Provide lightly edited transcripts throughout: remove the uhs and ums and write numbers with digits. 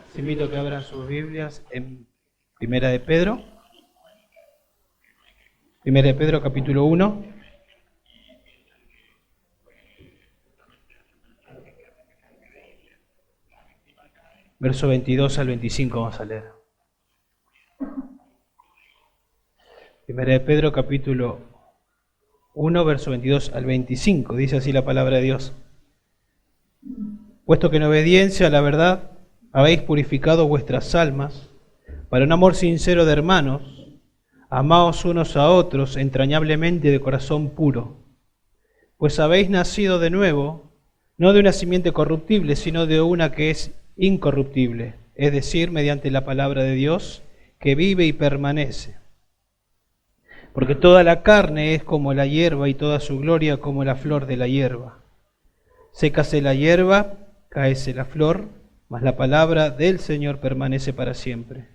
Les invito a que abran sus Biblias en Primera de Pedro. Primera de Pedro, capítulo 1. Verso 22 al 25 vamos a leer. Primera de Pedro, capítulo 1, verso 22 al 25. Dice así la palabra de Dios. Puesto que en obediencia a la verdad habéis purificado vuestras almas para un amor sincero de hermanos, amaos unos a otros entrañablemente de corazón puro, pues habéis nacido de nuevo, no de una simiente corruptible, sino de una que es incorruptible, es decir, mediante la palabra de Dios, que vive y permanece. Porque toda la carne es como la hierba y toda su gloria como la flor de la hierba. Sécase la hierba, cáese la flor, mas la palabra del Señor permanece para siempre.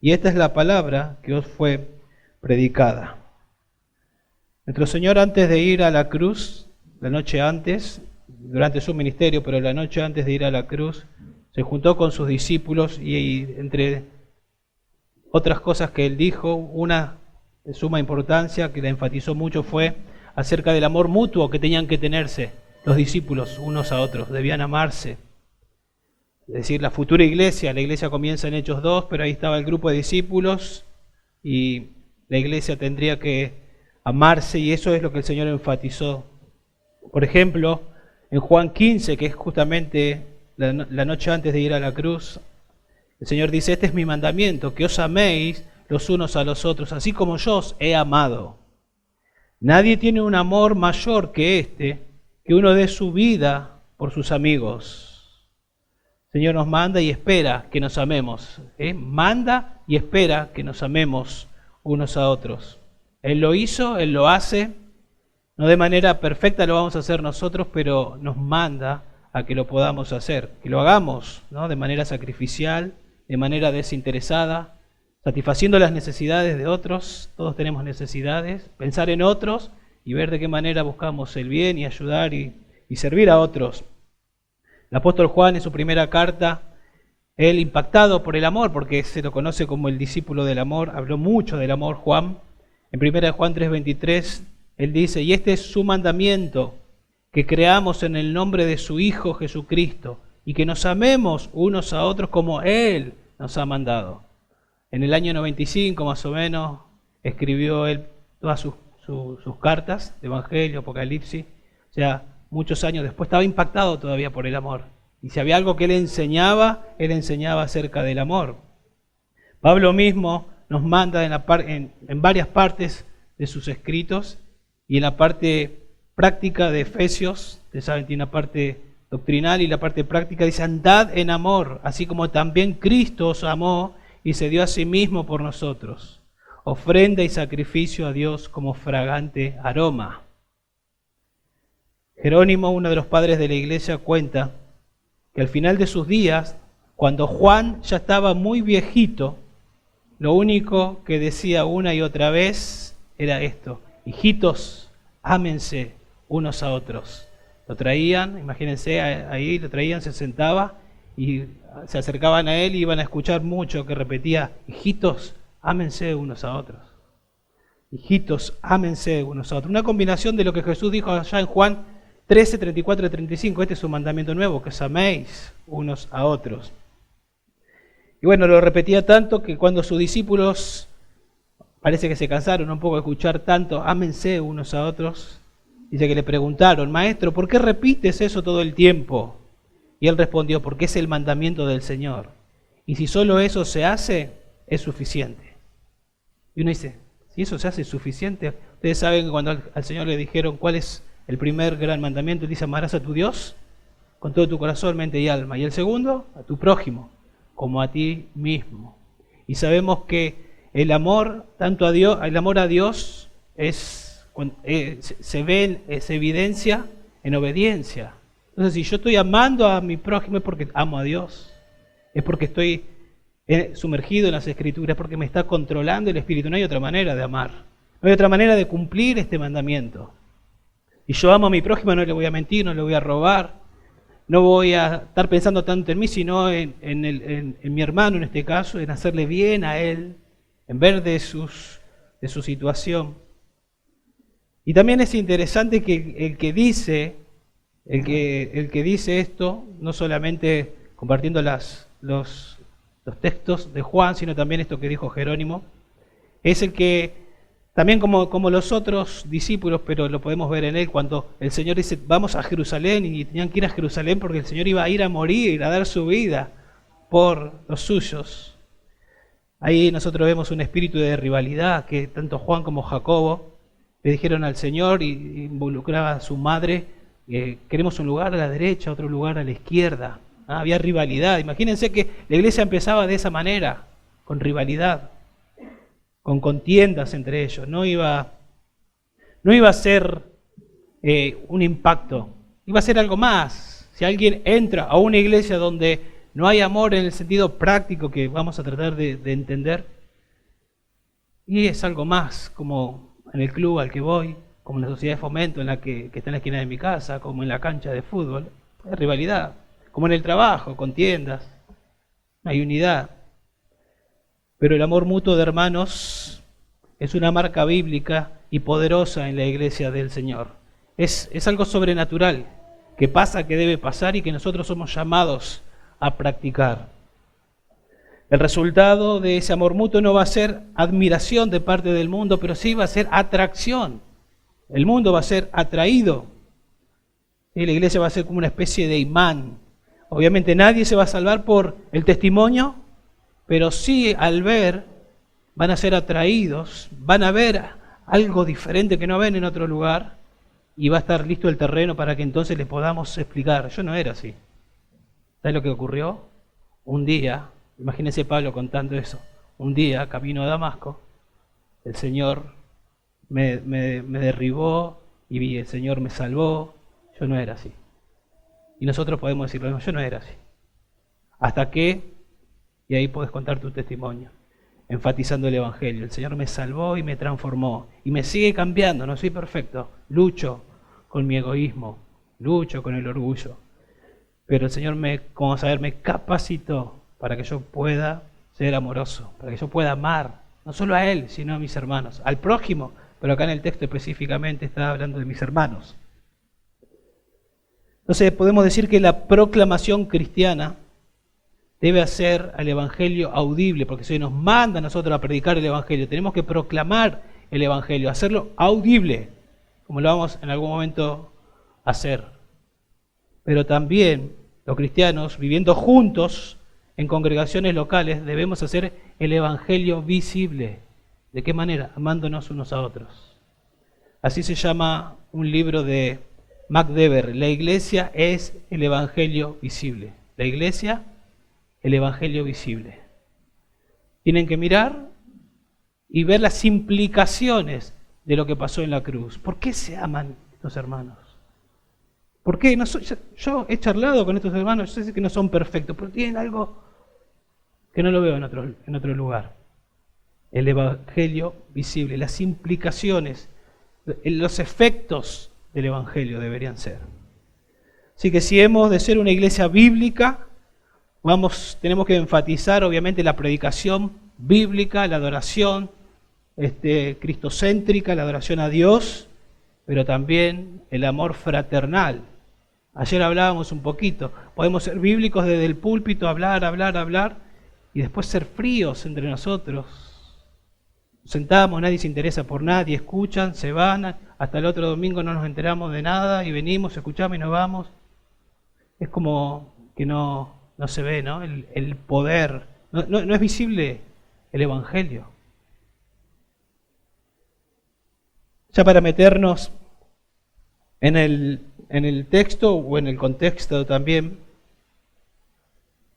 Y esta es la palabra que os fue predicada. Nuestro Señor, antes de ir a la cruz, la noche antes, durante su ministerio, pero la noche antes de ir a la cruz, se juntó con sus discípulos y entre otras cosas que Él dijo, una de suma importancia que le enfatizó mucho fue acerca del amor mutuo que tenían que tenerse los discípulos unos a otros, debían amarse. Es decir, la futura iglesia, la iglesia comienza en Hechos 2, pero ahí estaba el grupo de discípulos y la iglesia tendría que amarse y eso es lo que el Señor enfatizó. Por ejemplo, en Juan 15, que es justamente la noche antes de ir a la cruz, el Señor dice, este es mi mandamiento, que os améis los unos a los otros, así como yo os he amado. Nadie tiene un amor mayor que este, que uno dé su vida por sus amigos. El Señor nos manda y espera que nos amemos. Manda y espera que nos amemos unos a otros. Él lo hizo, Él lo hace. No de manera perfecta lo vamos a hacer nosotros, pero nos manda a que lo podamos hacer. Que lo hagamos, ¿no? De manera sacrificial, de manera desinteresada, satisfaciendo las necesidades de otros. Todos tenemos necesidades. Pensar en otros y ver de qué manera buscamos el bien y ayudar y servir a otros. El apóstol Juan en su primera carta, él impactado por el amor, porque se lo conoce como el discípulo del amor, habló mucho del amor Juan. En 1 Juan 3:23, él dice, y este es su mandamiento, que creamos en el nombre de su Hijo Jesucristo, y que nos amemos unos a otros como Él nos ha mandado. En el año 95 más o menos, escribió él todas sus cartas de Evangelio, Apocalipsis, o sea, muchos años después, estaba impactado todavía por el amor. Y si había algo que él enseñaba acerca del amor. Pablo mismo nos manda en varias partes de sus escritos y en la parte práctica de Efesios, ustedes saben, tiene una parte doctrinal y la parte práctica, dice, andad en amor, así como también Cristo os amó y se dio a sí mismo por nosotros, ofrenda y sacrificio a Dios como fragante aroma. Jerónimo, uno de los padres de la iglesia, cuenta que al final de sus días, cuando Juan ya estaba muy viejito, lo único que decía una y otra vez era esto: hijitos, ámense unos a otros. Lo traían, imagínense, ahí lo traían, se sentaba y se acercaban a él y iban a escuchar mucho que repetía, hijitos, ámense unos a otros. Hijitos, ámense unos a otros. Una combinación de lo que Jesús dijo allá en Juan 13, 34 y 35, este es un mandamiento nuevo, que os améis unos a otros. Y bueno, lo repetía tanto que cuando sus discípulos parece que se cansaron un poco de escuchar tanto, ámense unos a otros, dice que le preguntaron, maestro, ¿por qué repites eso todo el tiempo? Y él respondió, porque es el mandamiento del Señor. Y si solo eso se hace, es suficiente. Y uno dice, si eso se hace, es suficiente. Ustedes saben que cuando al Señor le dijeron, ¿cuál es el primer gran mandamiento? Él dice, amarás a tu Dios con todo tu corazón, mente y alma. Y el segundo, a tu prójimo, como a ti mismo. Y sabemos que el amor, tanto a Dios, el amor a Dios se evidencia en obediencia. Entonces, si yo estoy amando a mi prójimo es porque amo a Dios. Es porque estoy sumergido en las Escrituras, porque me está controlando el Espíritu. No hay otra manera de amar. No hay otra manera de cumplir este mandamiento. Y yo amo a mi prójimo, no le voy a mentir, no le voy a robar, no voy a estar pensando tanto en mí, sino en mi hermano en este caso, en hacerle bien a él, en ver de su situación. Y también es interesante que el que dice esto, no solamente compartiendo los textos de Juan, sino también esto que dijo Jerónimo, es el que también como los otros discípulos, pero lo podemos ver en él, cuando el Señor dice, vamos a Jerusalén, y tenían que ir a Jerusalén porque el Señor iba a ir a morir, a dar su vida por los suyos. Ahí nosotros vemos un espíritu de rivalidad que tanto Juan como Jacobo le dijeron al Señor, y involucraba a su madre, queremos un lugar a la derecha, otro lugar a la izquierda. Había rivalidad. Imagínense que la iglesia empezaba de esa manera, con rivalidad, con contiendas entre ellos. No iba a ser un impacto, iba a ser algo más. Si alguien entra a una iglesia donde no hay amor en el sentido práctico que vamos a tratar de entender, y es algo más, como en el club al que voy, como en la sociedad de fomento en la que está en la esquina de mi casa, como en la cancha de fútbol, hay rivalidad. Como en el trabajo, contiendas, hay unidad. Pero el amor mutuo de hermanos es una marca bíblica y poderosa en la iglesia del Señor. Es algo sobrenatural, que pasa, que debe pasar y que nosotros somos llamados a practicar. El resultado de ese amor mutuo no va a ser admiración de parte del mundo, pero sí va a ser atracción. El mundo va a ser atraído. Y la iglesia va a ser como una especie de imán. Obviamente nadie se va a salvar por el testimonio, pero sí al ver van a ser atraídos, van a ver algo diferente que no ven en otro lugar y va a estar listo el terreno para que entonces les podamos explicar. Yo no era así. ¿Sabes lo que ocurrió? Un día, imagínense Pablo contando eso, un día camino a Damasco, el Señor me derribó y el Señor me salvó. Yo no era así. Y nosotros podemos decir lo mismo, yo no era así. Hasta que, y ahí puedes contar tu testimonio, enfatizando el Evangelio. El Señor me salvó y me transformó. Y me sigue cambiando, no soy perfecto. Lucho con mi egoísmo, lucho con el orgullo. Pero el Señor me capacitó para que yo pueda ser amoroso, para que yo pueda amar, no solo a Él, sino a mis hermanos, al prójimo. Pero acá en el texto específicamente está hablando de mis hermanos. Entonces podemos decir que la proclamación cristiana debe hacer al Evangelio audible, porque si nos manda a nosotros a predicar el Evangelio, tenemos que proclamar el Evangelio, hacerlo audible, como lo vamos en algún momento a hacer. Pero también los cristianos, viviendo juntos en congregaciones locales, debemos hacer el Evangelio visible. ¿De qué manera? Amándonos unos a otros. Así se llama un libro de Mac Dever, la iglesia es el Evangelio visible. La iglesia, el Evangelio visible. Tienen que mirar y ver las implicaciones de lo que pasó en la cruz. ¿Por qué se aman estos hermanos? ¿Por qué? Yo he charlado con estos hermanos, yo sé que no son perfectos, pero tienen algo que no lo veo en otro lugar. El Evangelio visible, las implicaciones, los efectos del Evangelio deberían ser. Así que si hemos de ser una iglesia bíblica, tenemos que enfatizar obviamente la predicación bíblica, la adoración cristocéntrica, la adoración a Dios, pero también el amor fraternal. Ayer hablábamos un poquito, podemos ser bíblicos desde el púlpito, hablar, y después ser fríos entre nosotros. Nos sentamos, nadie se interesa por nadie, escuchan, se van, hasta el otro domingo no nos enteramos de nada y venimos, escuchamos y nos vamos. Es como que no se ve, ¿no? El poder, no es visible el Evangelio. Ya para meternos en el texto o en el contexto también,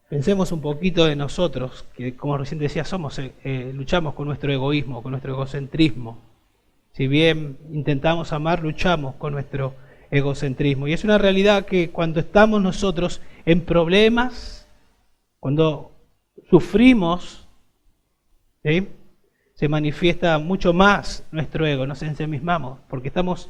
pensemos un poquito de nosotros, que como recién decía, luchamos con nuestro egoísmo, con nuestro egocentrismo. Si bien intentamos amar, luchamos con nuestro egocentrismo. Y es una realidad que cuando estamos nosotros en problemas, cuando sufrimos, ¿sí?, se manifiesta mucho más nuestro ego, nos ensimismamos, porque estamos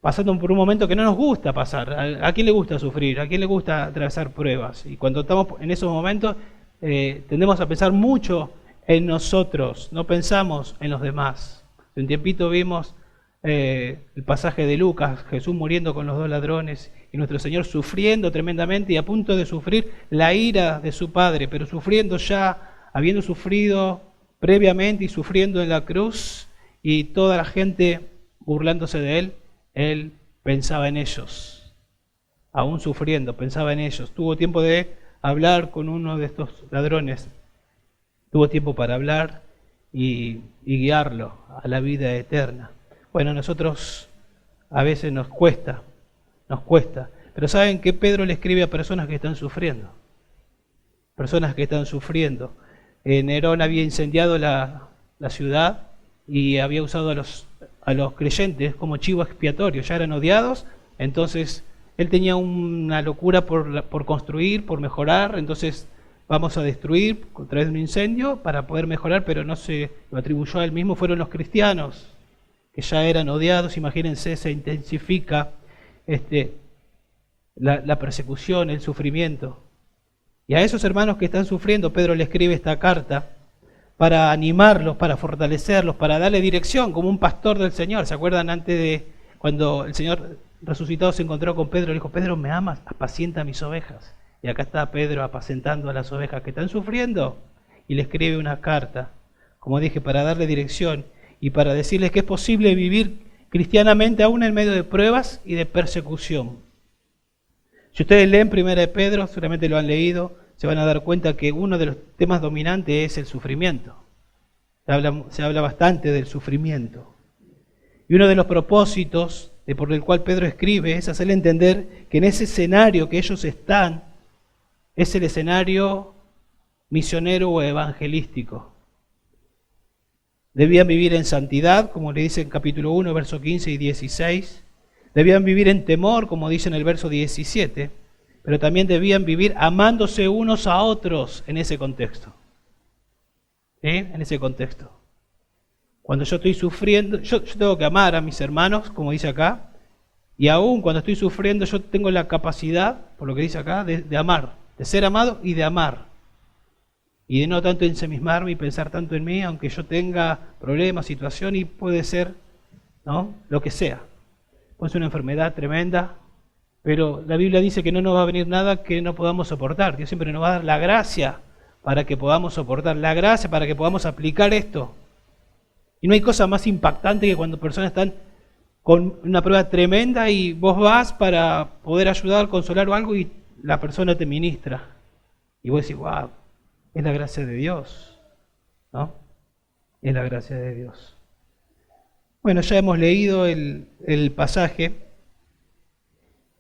pasando por un momento que no nos gusta pasar. ¿A quién le gusta sufrir? ¿A quién le gusta atravesar pruebas? Y cuando estamos en esos momentos, tendemos a pensar mucho en nosotros, no pensamos en los demás. Hace un tiempito vimos el pasaje de Lucas, Jesús muriendo con los 2 ladrones y nuestro Señor sufriendo tremendamente y a punto de sufrir la ira de su Padre, pero sufriendo ya, habiendo sufrido previamente y sufriendo en la cruz, y toda la gente burlándose de él pensaba en ellos, aún sufriendo, pensaba en ellos. Tuvo tiempo de hablar con uno de estos ladrones, tuvo tiempo para hablar y guiarlo a la vida eterna. Bueno, a nosotros a veces nos cuesta, pero ¿saben que Pedro le escribe a personas que están sufriendo? Personas que están sufriendo. Nerón había incendiado la ciudad y había usado a los creyentes como chivo expiatorio, ya eran odiados, entonces él tenía una locura por construir, por mejorar, entonces vamos a destruir a través de un incendio para poder mejorar, pero no se lo atribuyó a él mismo, fueron los cristianos que ya eran odiados. Imagínense, se intensifica la persecución, el sufrimiento. Y a esos hermanos que están sufriendo, Pedro le escribe esta carta para animarlos, para fortalecerlos, para darle dirección, como un pastor del Señor. ¿Se acuerdan antes de cuando el Señor resucitado se encontró con Pedro? Le dijo: Pedro, ¿me amas? Apacienta mis ovejas. Y acá está Pedro apacentando a las ovejas que están sufriendo. Y le escribe una carta, como dije, para darle dirección y para decirles que es posible vivir cristianamente aún en medio de pruebas y de persecución. Si ustedes leen 1 de Pedro, seguramente lo han leído, se van a dar cuenta que uno de los temas dominantes es el sufrimiento. Se habla bastante del sufrimiento. Y uno de los propósitos por el cual Pedro escribe es hacerle entender que en ese escenario que ellos están, es el escenario misionero o evangelístico. Debían vivir en santidad, como le dice en capítulo 1, versos 15 y 16. Debían vivir en temor, como dice en el verso 17. Pero también debían vivir amándose unos a otros en ese contexto. ¿Sí? En ese contexto. Cuando yo estoy sufriendo, yo tengo que amar a mis hermanos, como dice acá. Y aún cuando estoy sufriendo, yo tengo la capacidad, por lo que dice acá, de amar. De ser amado y de amar. Y de no tanto ensimismarme y pensar tanto en mí, aunque yo tenga problemas, situación, y puede ser, ¿no?, lo que sea. Puede ser una enfermedad tremenda, pero la Biblia dice que no nos va a venir nada que no podamos soportar. Dios siempre nos va a dar la gracia para que podamos soportar, la gracia para que podamos aplicar esto. Y no hay cosa más impactante que cuando personas están con una prueba tremenda y vos vas para poder ayudar, consolar o algo, y la persona te ministra. Y vos decís: wow, es la gracia de Dios, ¿no? Es la gracia de Dios. Bueno, ya hemos leído el pasaje.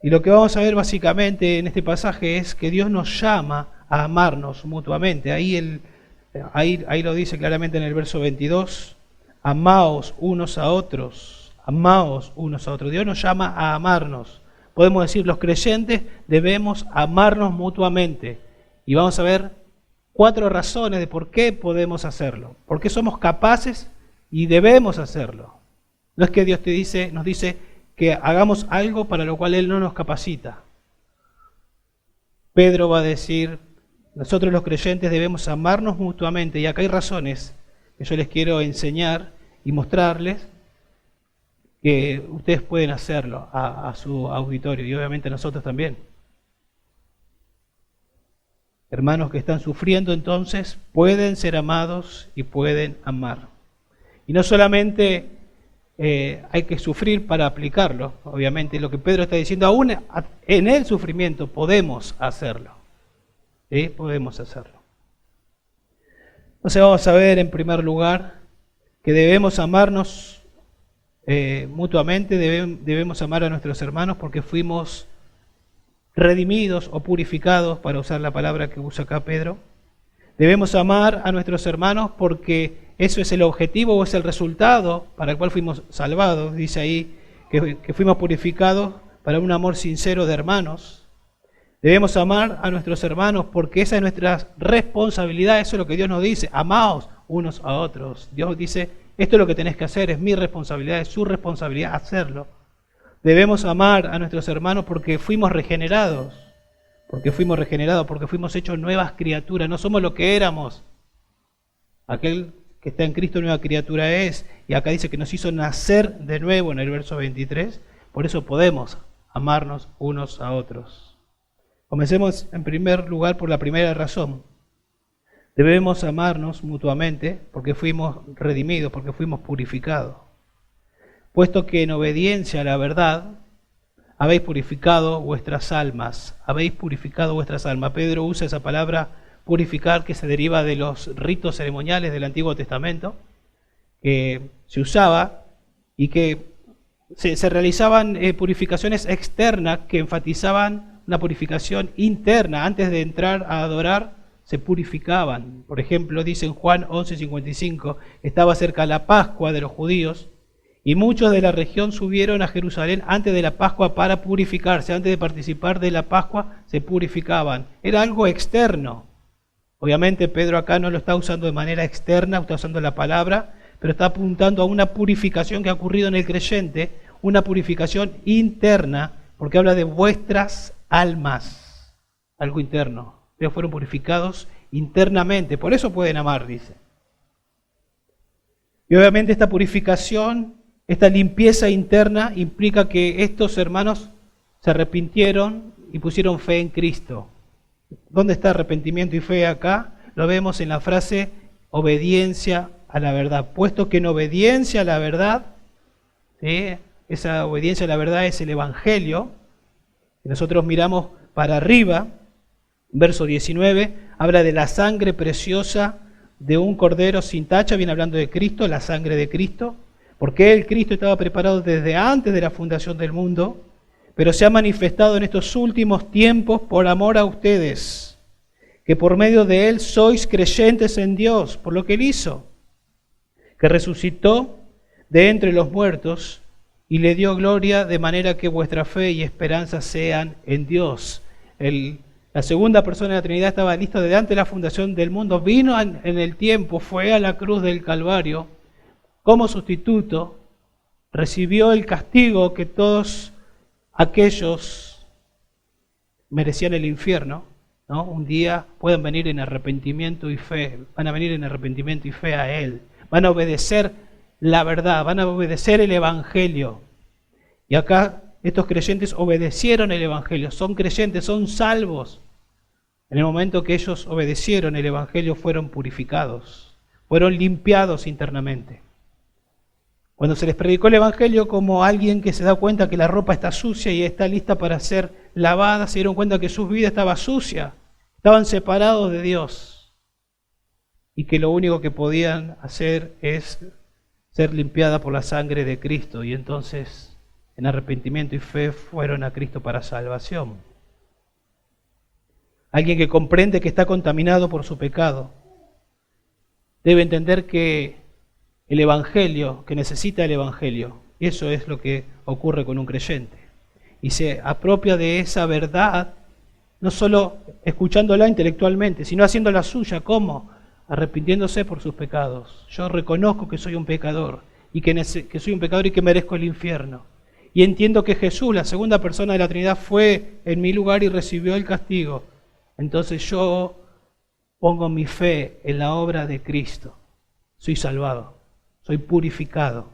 Y lo que vamos a ver básicamente en este pasaje es que Dios nos llama a amarnos mutuamente. Ahí lo dice claramente en el verso 22. Amaos unos a otros. Amaos unos a otros. Dios nos llama a amarnos. Podemos decir, los creyentes debemos amarnos mutuamente. Y vamos a ver 4 razones de por qué podemos hacerlo. Por qué somos capaces y debemos hacerlo. No es que Dios nos dice que hagamos algo para lo cual Él no nos capacita. Pedro va a decir, nosotros los creyentes debemos amarnos mutuamente, y acá hay razones que yo les quiero enseñar y mostrarles que ustedes pueden hacerlo a su auditorio, y obviamente nosotros también. Hermanos que están sufriendo, entonces, pueden ser amados y pueden amar. Y no solamente hay que sufrir para aplicarlo, obviamente, lo que Pedro está diciendo, aún en el sufrimiento podemos hacerlo. ¿Sí? Podemos hacerlo. Entonces vamos a ver en primer lugar que debemos amarnos mutuamente, debemos amar a nuestros hermanos porque fuimos redimidos o purificados, para usar la palabra que usa acá Pedro. Debemos amar a nuestros hermanos porque eso es el objetivo o es el resultado para el cual fuimos salvados. Dice ahí que fuimos purificados para un amor sincero de hermanos. Debemos amar a nuestros hermanos porque esa es nuestra responsabilidad. Eso es lo que Dios nos dice: amaos unos a otros. Dios dice: esto es lo que tenés que hacer, es mi responsabilidad, es su responsabilidad hacerlo. Debemos amar a nuestros hermanos porque fuimos regenerados, porque fuimos hechos nuevas criaturas, no somos lo que éramos. Aquel que está en Cristo nueva criatura es, y acá dice que nos hizo nacer de nuevo en el verso 23, por eso podemos amarnos unos a otros. Comencemos en primer lugar por la primera razón. Debemos amarnos mutuamente porque fuimos redimidos, porque fuimos purificados. Puesto que en obediencia a la verdad habéis purificado vuestras almas. Habéis purificado vuestras almas. Pedro usa esa palabra purificar que se deriva de los ritos ceremoniales del Antiguo Testamento, que se usaba y que se realizaban purificaciones externas que enfatizaban una purificación interna. Antes de entrar a adorar, se purificaban. Por ejemplo, dice en Juan 11:55, estaba cerca la Pascua de los judíos, y muchos de la región subieron a Jerusalén antes de la Pascua para purificarse. Antes de participar de la Pascua se purificaban. Era algo externo. Obviamente Pedro acá no lo está usando de manera externa, está usando la palabra, pero está apuntando a una purificación que ha ocurrido en el creyente, una purificación interna, porque habla de vuestras almas, algo interno. Ellos fueron purificados internamente, por eso pueden amar, dice. Y obviamente esta purificación, esta limpieza interna implica que estos hermanos se arrepintieron y pusieron fe en Cristo. ¿Dónde está arrepentimiento y fe acá? Lo vemos en la frase obediencia a la verdad. Puesto que en obediencia a la verdad, ¿sí? Esa obediencia a la verdad es el Evangelio, y nosotros miramos para arriba, verso 19, habla de la sangre preciosa de un cordero sin tacha, viene hablando de Cristo, la sangre de Cristo, porque el Cristo estaba preparado desde antes de la fundación del mundo, pero se ha manifestado en estos últimos tiempos por amor a ustedes, que por medio de Él sois creyentes en Dios, por lo que Él hizo, que resucitó de entre los muertos y le dio gloria, de manera que vuestra fe y esperanza sean en Dios. La segunda persona de la Trinidad estaba lista desde antes de la fundación del mundo, vino en el tiempo, fue a la cruz del Calvario como sustituto, recibió el castigo que todos aquellos merecían el infierno, ¿no? Un día pueden venir en arrepentimiento y fe, van a venir en arrepentimiento y fe a Él, van a obedecer la verdad, van a obedecer el Evangelio. Y acá estos creyentes obedecieron el Evangelio, son creyentes, son salvos. En el momento que ellos obedecieron el Evangelio fueron purificados, fueron limpiados internamente. Cuando se les predicó el Evangelio como alguien que se da cuenta que la ropa está sucia y está lista para ser lavada, se dieron cuenta que su vida estaba sucia, estaban separados de Dios y que lo único que podían hacer es ser limpiada por la sangre de Cristo, y entonces en arrepentimiento y fe fueron a Cristo para salvación. Alguien que comprende que está contaminado por su pecado debe entender que el Evangelio, que necesita el Evangelio, y eso es lo que ocurre con un creyente, y se apropia de esa verdad, no solo escuchándola intelectualmente, sino haciéndola suya. ¿Cómo? Arrepintiéndose por sus pecados. Yo reconozco que soy un pecador, y que soy un pecador y que merezco el infierno. Y entiendo que Jesús, la segunda persona de la Trinidad, fue en mi lugar y recibió el castigo. Entonces yo pongo mi fe en la obra de Cristo. Soy salvado, soy purificado.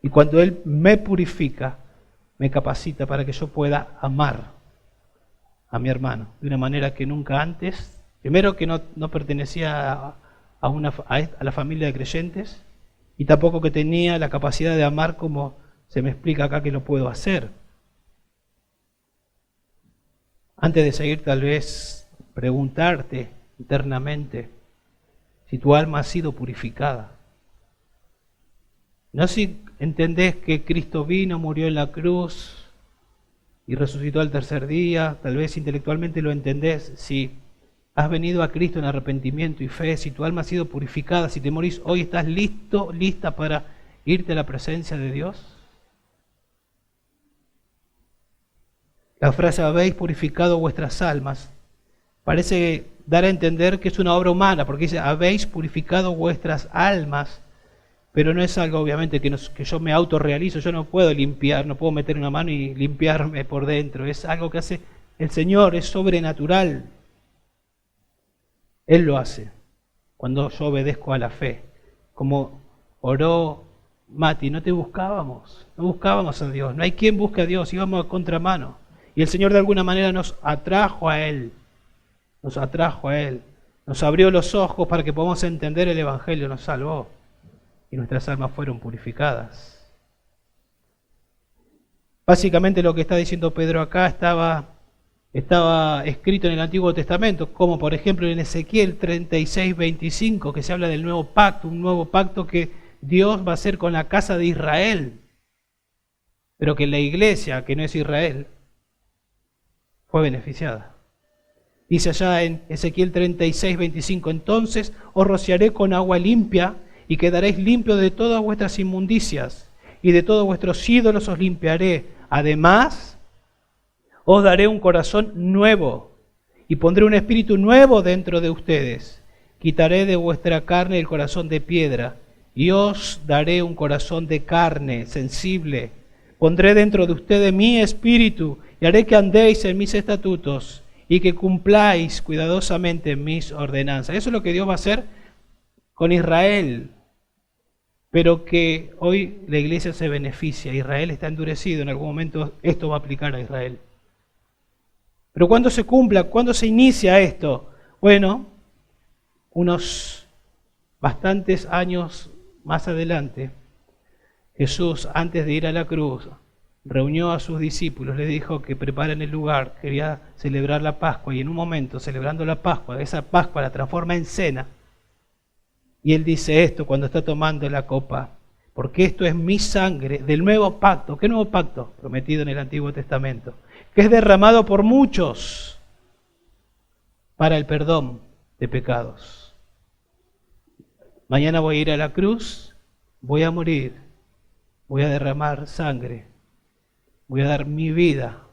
Y cuando Él me purifica, me capacita para que yo pueda amar a mi hermano de una manera que nunca antes. Primero, que no pertenecía a la familia de creyentes, y tampoco que tenía la capacidad de amar como se me explica acá que lo puedo hacer. Antes de seguir, tal vez preguntarte internamente si tu alma ha sido purificada. No si entendés que Cristo vino, murió en la cruz y resucitó al tercer día, tal vez intelectualmente lo entendés. Si has venido a Cristo en arrepentimiento y fe, si tu alma ha sido purificada, si te morís hoy, ¿estás listo, lista para irte a la presencia de Dios? La frase habéis purificado vuestras almas parece dar a entender que es una obra humana, porque dice habéis purificado vuestras almas. pero no es algo obviamente que yo me autorrealizo, yo no puedo limpiar, no puedo meter una mano y limpiarme por dentro, es algo que hace el Señor, es sobrenatural. Él lo hace cuando yo obedezco a la fe. Como oró Mati, no buscábamos a Dios, no hay quien busque a Dios, íbamos a contramano. Y el Señor de alguna manera nos atrajo a Él, nos abrió los ojos para que podamos entender el Evangelio, nos salvó y nuestras almas fueron purificadas. Básicamente lo que está diciendo Pedro acá estaba escrito en el Antiguo Testamento, como por ejemplo en Ezequiel 36:25, que se habla del nuevo pacto, un nuevo pacto que Dios va a hacer con la casa de Israel, pero que la iglesia, que no es Israel, fue beneficiada. Dice allá en Ezequiel 36:25, entonces os rociaré con agua limpia y quedaréis limpios de todas vuestras inmundicias, y de todos vuestros ídolos os limpiaré. Además, os daré un corazón nuevo, y pondré un espíritu nuevo dentro de ustedes. Quitaré de vuestra carne el corazón de piedra, y os daré un corazón de carne, sensible. Pondré dentro de ustedes mi espíritu, y haré que andéis en mis estatutos, y que cumpláis cuidadosamente mis ordenanzas. Eso es lo que Dios va a hacer con Israel, pero que hoy la iglesia se beneficia. Israel está endurecido, en algún momento esto va a aplicar a Israel. Pero ¿cuándo se cumpla? ¿Cuándo se inicia esto? Bueno, unos bastantes años más adelante, Jesús, antes de ir a la cruz, reunió a sus discípulos, les dijo que preparen el lugar, quería celebrar la Pascua, y en un momento, celebrando la Pascua, esa Pascua la transforma en cena, y él dice esto cuando está tomando la copa, porque esto es mi sangre del nuevo pacto. ¿Qué nuevo pacto? Prometido en el Antiguo Testamento, que es derramado por muchos para el perdón de pecados. Mañana voy a ir a la cruz, voy a morir, voy a derramar sangre, voy a dar mi vida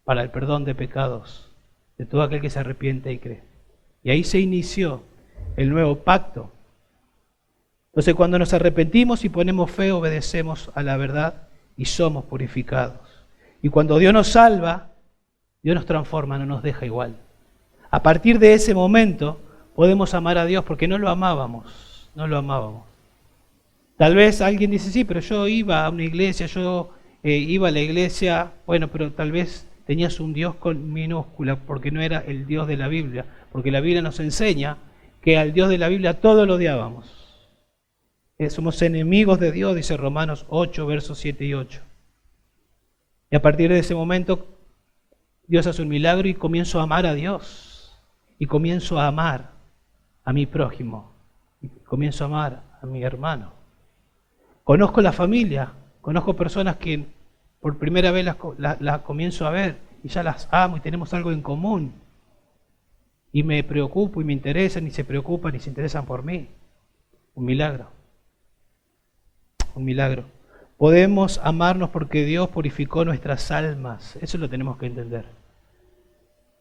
para el perdón de pecados de todo aquel que se arrepiente y cree. Y ahí se inició el nuevo pacto. Entonces, cuando nos arrepentimos y ponemos fe, obedecemos a la verdad y somos purificados. Y cuando Dios nos salva, Dios nos transforma, no nos deja igual. A partir de ese momento podemos amar a Dios porque no lo amábamos. Tal vez alguien dice, sí, pero yo iba a una iglesia, iba a la iglesia, bueno, pero tal vez tenías un Dios con minúscula porque no era el Dios de la Biblia, porque la Biblia nos enseña que al Dios de la Biblia todos lo odiábamos. Somos enemigos de Dios, dice Romanos 8, versos 7 y 8. Y a partir de ese momento, Dios hace un milagro y comienzo a amar a Dios. Y comienzo a amar a mi prójimo. Y comienzo a amar a mi hermano. Conozco la familia, conozco personas que por primera vez las comienzo a ver y ya las amo y tenemos algo en común. Y me preocupo y me interesan y se preocupan y se interesan por mí. Un milagro. Un milagro. Podemos amarnos porque Dios purificó nuestras almas. Eso lo tenemos que entender.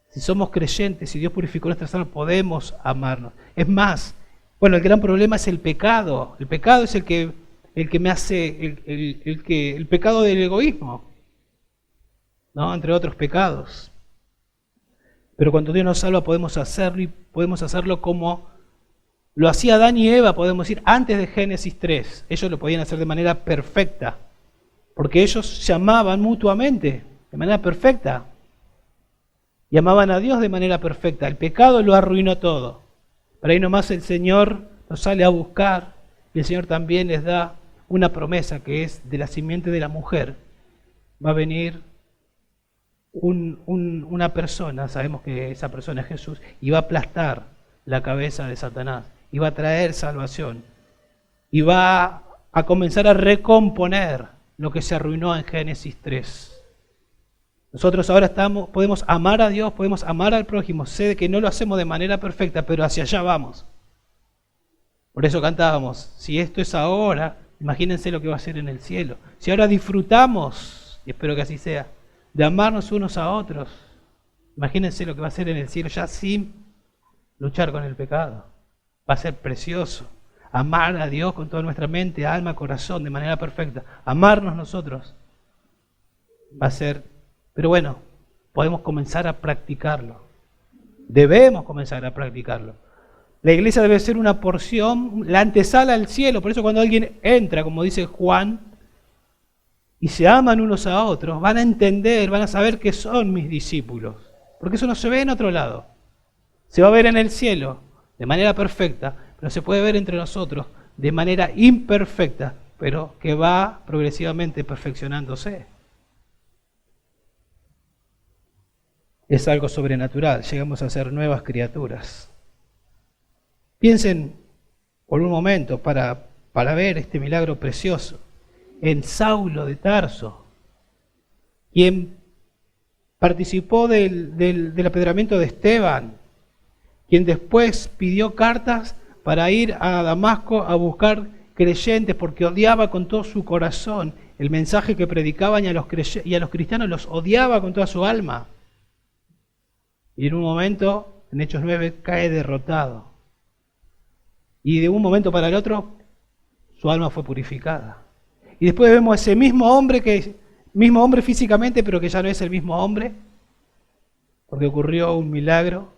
Si somos creyentes y Dios purificó nuestras almas, podemos amarnos. Es más, bueno, el gran problema es el pecado. El pecado es el que me hace, el pecado del egoísmo, ¿no? Entre otros pecados. Pero cuando Dios nos salva podemos hacerlo y podemos hacerlo como lo hacía Adán y Eva, podemos decir, antes de Génesis 3. Ellos lo podían hacer de manera perfecta, porque ellos se amaban mutuamente, de manera perfecta. Y amaban a Dios de manera perfecta. El pecado lo arruinó todo. Pero ahí nomás el Señor nos sale a buscar, y el Señor también les da una promesa, que es de la simiente de la mujer. Va a venir una persona, sabemos que esa persona es Jesús, y va a aplastar la cabeza de Satanás. Y va a traer salvación. Y va a comenzar a recomponer lo que se arruinó en Génesis 3. Nosotros ahora podemos amar a Dios, podemos amar al prójimo. Sé que no lo hacemos de manera perfecta, pero hacia allá vamos. Por eso cantábamos, si esto es ahora, imagínense lo que va a ser en el cielo. Si ahora disfrutamos, y espero que así sea, de amarnos unos a otros, imagínense lo que va a ser en el cielo ya sin luchar con el pecado. Va a ser precioso. amar a Dios con toda nuestra mente, alma, corazón, de manera perfecta. Amarnos nosotros va a ser, pero bueno, podemos comenzar a practicarlo. Debemos comenzar a practicarlo. La iglesia debe ser una porción, la antesala al cielo. Por eso cuando alguien entra, como dice Juan, y se aman unos a otros, van a entender, van a saber que son mis discípulos. Porque eso no se ve en otro lado. Se va a ver en el cielo de manera perfecta, pero se puede ver entre nosotros de manera imperfecta, pero que va progresivamente perfeccionándose. Es algo sobrenatural, llegamos a ser nuevas criaturas. Piensen por un momento para ver este milagro precioso en Saulo de Tarso, quien participó del apedreamiento de Esteban, quien después pidió cartas para ir a Damasco a buscar creyentes porque odiaba con todo su corazón el mensaje que predicaban y a los cristianos los odiaba con toda su alma. Y en un momento, en Hechos 9, cae derrotado. Y de un momento para el otro, su alma fue purificada. Y después vemos ese mismo hombre físicamente, pero que ya no es el mismo hombre, porque ocurrió un milagro,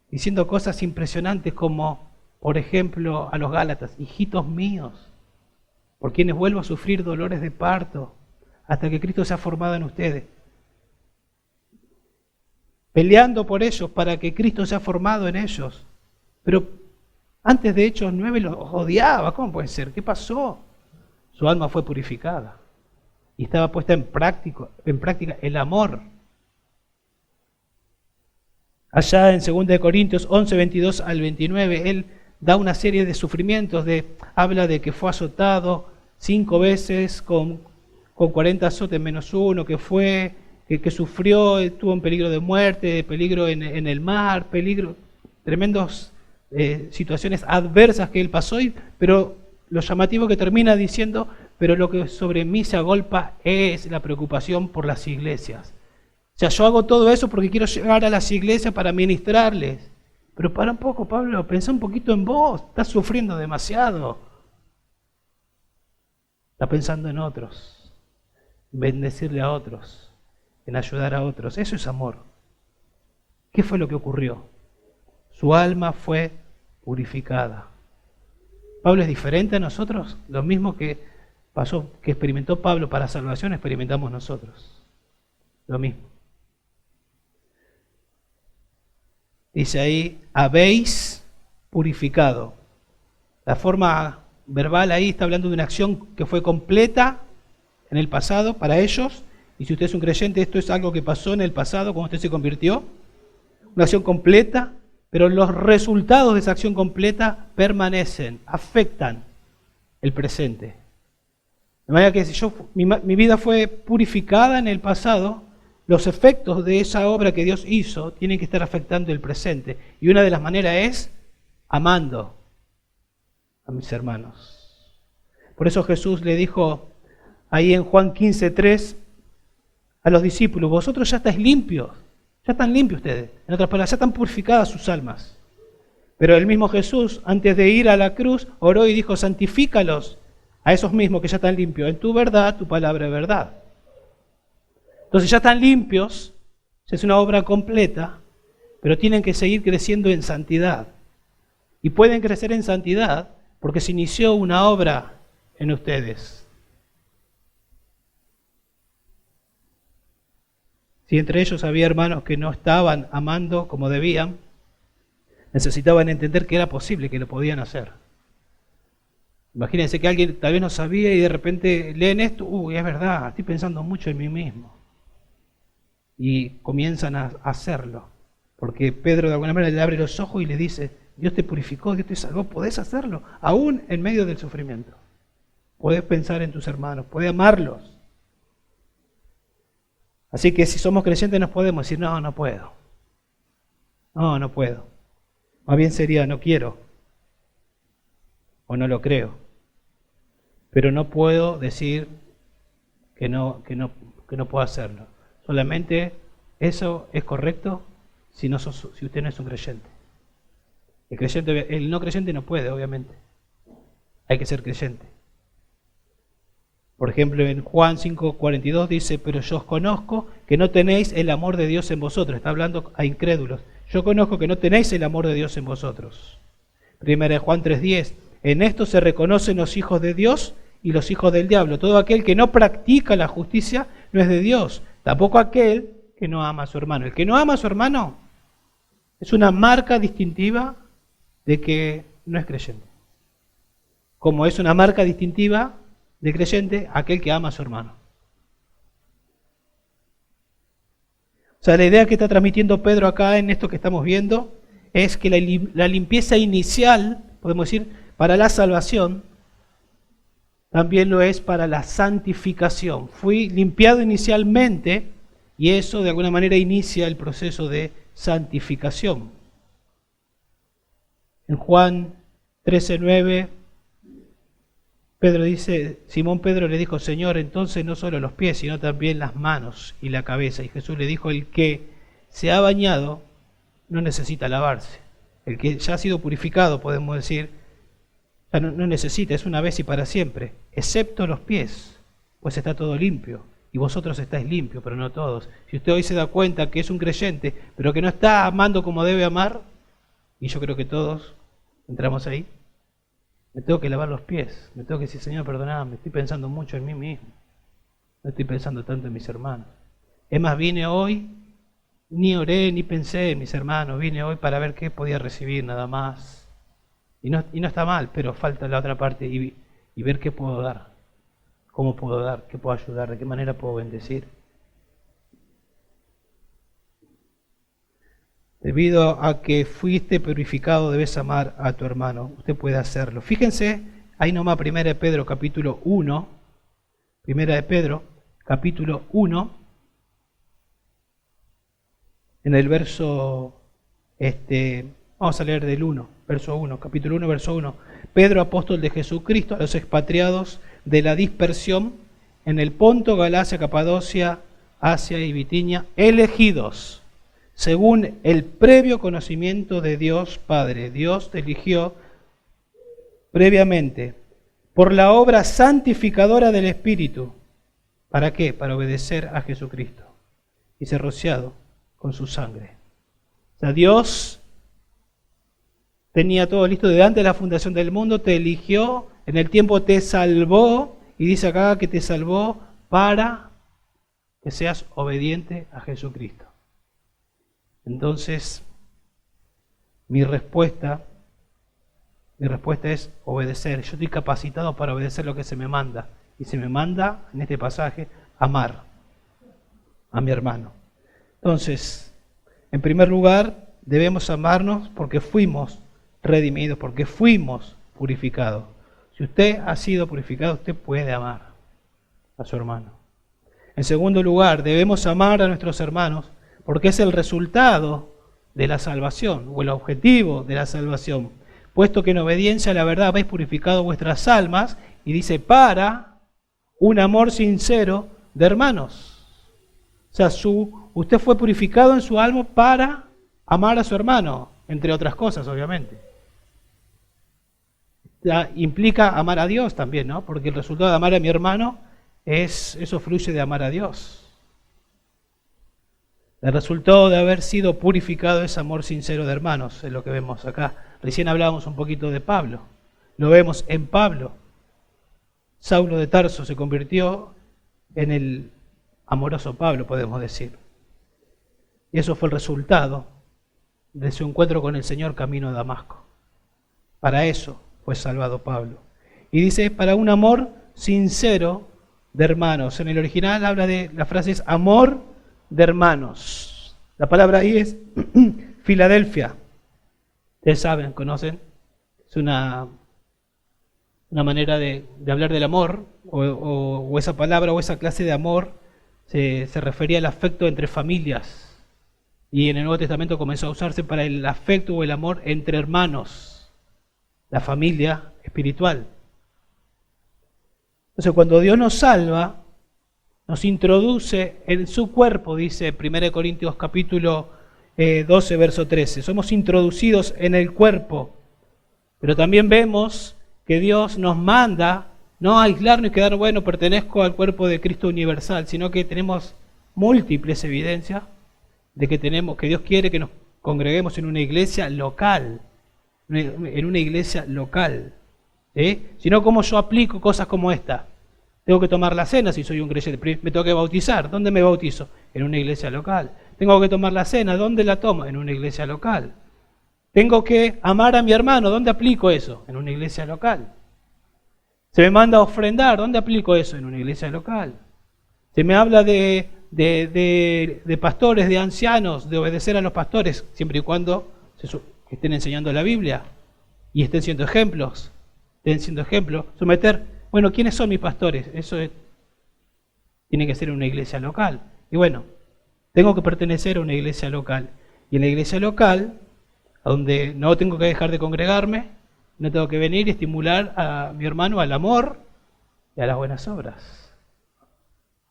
diciendo cosas impresionantes como, por ejemplo, a los Gálatas: hijitos míos, por quienes vuelvo a sufrir dolores de parto, hasta que Cristo sea formado en ustedes. Peleando por ellos, para que Cristo sea formado en ellos. Pero antes de Hechos 9 los odiaba. ¿Cómo puede ser? ¿Qué pasó? Su alma fue purificada y estaba puesta en práctica el amor. Allá en 2 Corintios 11, 22 al 29, él da una serie de sufrimientos, habla de que fue azotado 5 veces con 40 azotes menos uno, que sufrió, estuvo en peligro de muerte, peligro en el mar, tremendas situaciones adversas que él pasó, pero lo llamativo que termina diciendo: pero lo que sobre mí se agolpa es la preocupación por las iglesias. O sea, yo hago todo eso porque quiero llegar a las iglesias para ministrarles. Pero para un poco, Pablo, pensá un poquito en vos, estás sufriendo demasiado. Está pensando en otros, en bendecirle a otros, en ayudar a otros. Eso es amor. ¿Qué fue lo que ocurrió? Su alma fue purificada. ¿Pablo es diferente a nosotros? Lo mismo que pasó, que experimentó Pablo para salvación, experimentamos nosotros. Lo mismo. Dice ahí: habéis purificado. La forma verbal ahí está hablando de una acción que fue completa en el pasado para ellos. Y si usted es un creyente, esto es algo que pasó en el pasado cuando usted se convirtió. Una acción completa, pero los resultados de esa acción completa permanecen, afectan el presente. De manera que si mi vida fue purificada en el pasado, los efectos de esa obra que Dios hizo tienen que estar afectando el presente. Y una de las maneras es amando a mis hermanos. Por eso Jesús le dijo ahí en Juan 15:3 a los discípulos: vosotros ya estáis limpios, ya están limpios ustedes. En otras palabras, ya están purificadas sus almas. Pero el mismo Jesús, antes de ir a la cruz, oró y dijo: santifícalos a esos mismos que ya están limpios. En tu verdad, tu palabra es verdad. Entonces ya están limpios, es una obra completa, pero tienen que seguir creciendo en santidad. Y pueden crecer en santidad porque se inició una obra en ustedes. Si entre ellos había hermanos que no estaban amando como debían, necesitaban entender que era posible, que lo podían hacer. Imagínense que alguien tal vez no sabía y de repente leen esto: uy, es verdad, estoy pensando mucho en mí mismo. Y comienzan a hacerlo. Porque Pedro de alguna manera le abre los ojos y le dice: Dios te purificó, Dios te salvó, podés hacerlo, aún en medio del sufrimiento. Podés pensar en tus hermanos, podés amarlos. Así que si somos creyentes nos podemos decir: no puedo. No puedo. Más bien sería: no quiero. O no lo creo. Pero no puedo decir que no puedo hacerlo. Solamente eso es correcto si usted no es un creyente. El no creyente no puede, obviamente. hay que ser creyente. Por ejemplo, en Juan 5:42 dice, pero yo os conozco que no tenéis el amor de Dios en vosotros. Está hablando a incrédulos. Yo conozco que no tenéis el amor de Dios en vosotros. Primera de Juan 3:10, en esto se reconocen los hijos de Dios y los hijos del diablo. Todo aquel que no practica la justicia no es de Dios. Tampoco aquel que no ama a su hermano. El que no ama a su hermano es una marca distintiva de que no es creyente. Como es una marca distintiva de creyente aquel que ama a su hermano. O sea, la idea que está transmitiendo Pedro acá en esto que estamos viendo es que la limpieza inicial, podemos decir, para la salvación, también lo es para la santificación. Fui limpiado inicialmente y eso de alguna manera inicia el proceso de santificación. En Juan 13:9, Pedro dice, Simón Pedro le dijo, Señor, entonces no solo los pies, sino también las manos y la cabeza. Y Jesús le dijo, el que se ha bañado no necesita lavarse. El que ya ha sido purificado, podemos decir, ya no necesita, es una vez y para siempre, excepto los pies, pues está todo limpio. Y vosotros estáis limpios, pero no todos. Si usted hoy se da cuenta que es un creyente, pero que no está amando como debe amar, y yo creo que todos entramos ahí, me tengo que lavar los pies, me tengo que decir, Señor, perdoname, estoy pensando mucho en mí mismo, no estoy pensando tanto en mis hermanos. Es más, vine hoy, ni oré, ni pensé en mis hermanos, vine hoy para ver qué podía recibir nada más. Y no está mal, pero falta la otra parte y ver qué puedo dar, cómo puedo dar, qué puedo ayudar, de qué manera puedo bendecir. Debido a que fuiste purificado, debes amar a tu hermano. Usted puede hacerlo. Fíjense, ahí nomás, 1 de Pedro, capítulo 1. 1 de Pedro, capítulo 1. En el verso, vamos a leer del 1, verso 1, capítulo 1, verso 1. Pedro, apóstol de Jesucristo, a los expatriados de la dispersión en el Ponto, Galacia, Capadocia, Asia y Bitinia, elegidos según el previo conocimiento de Dios Padre. Dios te eligió previamente por la obra santificadora del Espíritu. ¿Para qué? Para obedecer a Jesucristo y ser rociado con su sangre. O sea, Dios tenía todo listo desde antes de la fundación del mundo, te eligió, en el tiempo te salvó, y dice acá que te salvó para que seas obediente a Jesucristo. Entonces, mi respuesta es obedecer. Yo estoy capacitado para obedecer lo que se me manda. Y se me manda, en este pasaje, amar a mi hermano. Entonces, en primer lugar, debemos amarnos porque fuimos redimidos, porque fuimos purificados. Si usted ha sido purificado, usted puede amar a su hermano. En segundo lugar, debemos amar a nuestros hermanos porque es el resultado de la salvación o el objetivo de la salvación. Puesto que en obediencia a la verdad habéis purificado vuestras almas, y dice, para un amor sincero de hermanos. O sea, usted fue purificado en su alma para amar a su hermano, entre otras cosas, obviamente. Implica amar a Dios también, ¿no? Porque el resultado de amar a mi hermano eso fluye de amar a Dios. El resultado de haber sido purificado es amor sincero de hermanos, es lo que vemos acá. Recién hablábamos un poquito de Pablo. Lo vemos en Pablo. Saulo de Tarso se convirtió en el amoroso Pablo, podemos decir. Y eso fue el resultado de su encuentro con el Señor camino a Damasco. Para eso fue salvado Pablo. Y dice, para un amor sincero de hermanos. En el original habla de, la frase es amor de hermanos. La palabra ahí es Filadelfia. Ustedes saben, conocen. Es una manera de hablar del amor, o esa palabra o esa clase de amor se refería al afecto entre familias. Y en el Nuevo Testamento comenzó a usarse para el afecto o el amor entre hermanos, la familia espiritual. Entonces, cuando Dios nos salva, nos introduce en su cuerpo, dice 1 Corintios capítulo 12, verso 13. Somos introducidos en el cuerpo, pero también vemos que Dios nos manda no aislarnos y quedar, bueno, pertenezco al cuerpo de Cristo universal, sino que tenemos múltiples evidencias de que Dios quiere que nos congreguemos en una iglesia local, Si no, ¿cómo yo aplico cosas como esta? Tengo que tomar la cena si soy un creyente, me tengo que bautizar, ¿dónde me bautizo? En una iglesia local. Tengo que tomar la cena, ¿dónde la tomo? En una iglesia local. Tengo que amar a mi hermano, ¿dónde aplico eso? En una iglesia local. Se me manda a ofrendar, ¿dónde aplico eso? En una iglesia local. Se me habla de pastores, de ancianos, de obedecer a los pastores, siempre y cuando estén enseñando la Biblia y estén siendo ejemplos. Someter, bueno, ¿quiénes son mis pastores? Tiene que ser una iglesia local. Y bueno, tengo que pertenecer a una iglesia local. Y en la iglesia local, donde no tengo que dejar de congregarme, no tengo que venir y estimular a mi hermano al amor y a las buenas obras.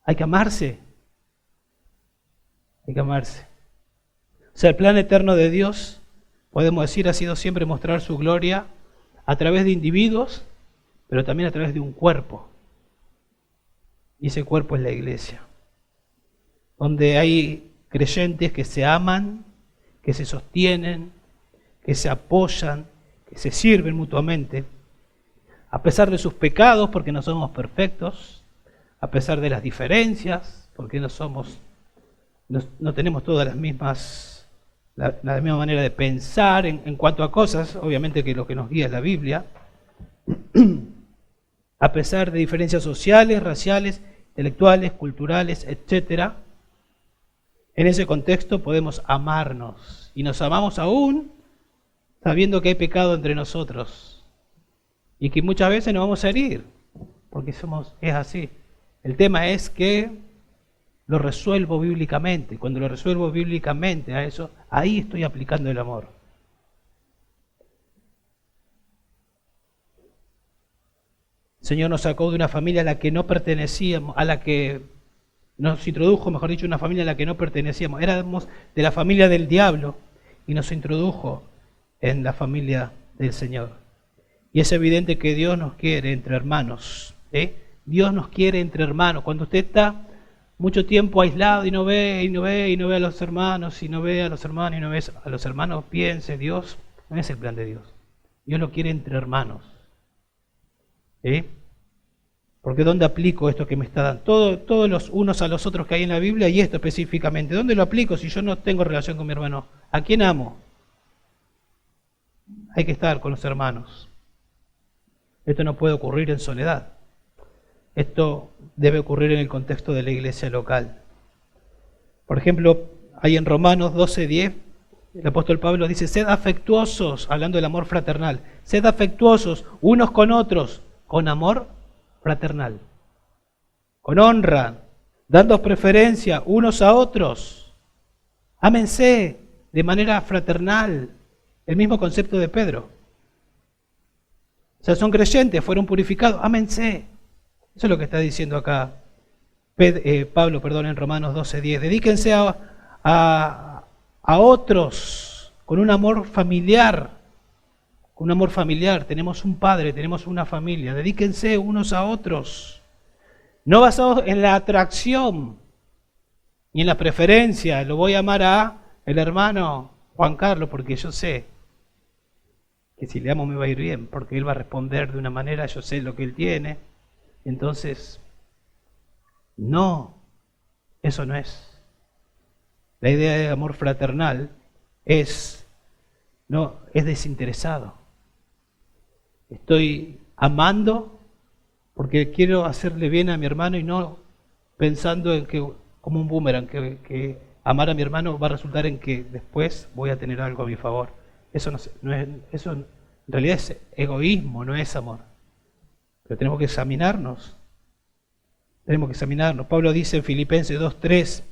Hay que amarse. Hay que amarse. O sea, el plan eterno de Dios, podemos decir, ha sido siempre mostrar su gloria a través de individuos, pero también a través de un cuerpo. Y ese cuerpo es la iglesia, donde hay creyentes que se aman, que se sostienen, que se apoyan, que se sirven mutuamente, a pesar de sus pecados, porque no somos perfectos, a pesar de las diferencias, porque no tenemos todas las mismas, la misma manera de pensar en cuanto a cosas, obviamente que lo que nos guía es la Biblia, a pesar de diferencias sociales, raciales, intelectuales, culturales, etc. En ese contexto podemos amarnos, y nos amamos aún sabiendo que hay pecado entre nosotros y que muchas veces nos vamos a herir, porque es así. El tema es que lo resuelvo bíblicamente. Cuando lo resuelvo bíblicamente a eso, ahí estoy aplicando el amor. El Señor nos sacó de una familia a la que no pertenecíamos, a la que nos introdujo, mejor dicho, una familia a la que no pertenecíamos. Éramos de la familia del diablo y nos introdujo en la familia del Señor. Y es evidente que Dios nos quiere entre hermanos. Dios nos quiere entre hermanos. Cuando usted está mucho tiempo aislado y no ve a los hermanos, y no ve a los hermanos y no ve a los hermanos, piense, Dios no es el plan de Dios. Dios lo quiere entre hermanos. Porque ¿dónde aplico esto que me está dando? Todos los unos a los otros que hay en la Biblia, y esto específicamente, ¿dónde lo aplico si yo no tengo relación con mi hermano? ¿A quién amo? Hay que estar con los hermanos. Esto no puede ocurrir en soledad. Esto debe ocurrir en el contexto de la iglesia local. Por ejemplo, hay en Romanos 12:10, el apóstol Pablo dice, sed afectuosos, hablando del amor fraternal, sed afectuosos unos con otros, con amor fraternal, con honra, dando preferencia unos a otros. Ámense de manera fraternal, el mismo concepto de Pedro. O sea, son creyentes, fueron purificados, ámense. Eso es lo que está diciendo acá Pablo, en Romanos 12:10. Dedíquense a otros con un amor familiar. Con un amor familiar. Tenemos un padre, tenemos una familia. Dedíquense unos a otros. No basados en la atracción ni en la preferencia. Lo voy a amar a el hermano Juan Carlos porque yo sé que si le amo me va a ir bien, porque él va a responder de una manera, yo sé lo que él tiene. Entonces, no, eso no es. La idea de amor fraternal es desinteresado. Estoy amando porque quiero hacerle bien a mi hermano y no pensando en que, como un boomerang, que amar a mi hermano va a resultar en que después voy a tener algo a mi favor. Eso en realidad es egoísmo, no es amor. Pero tenemos que examinarnos. Pablo dice en Filipenses 2:3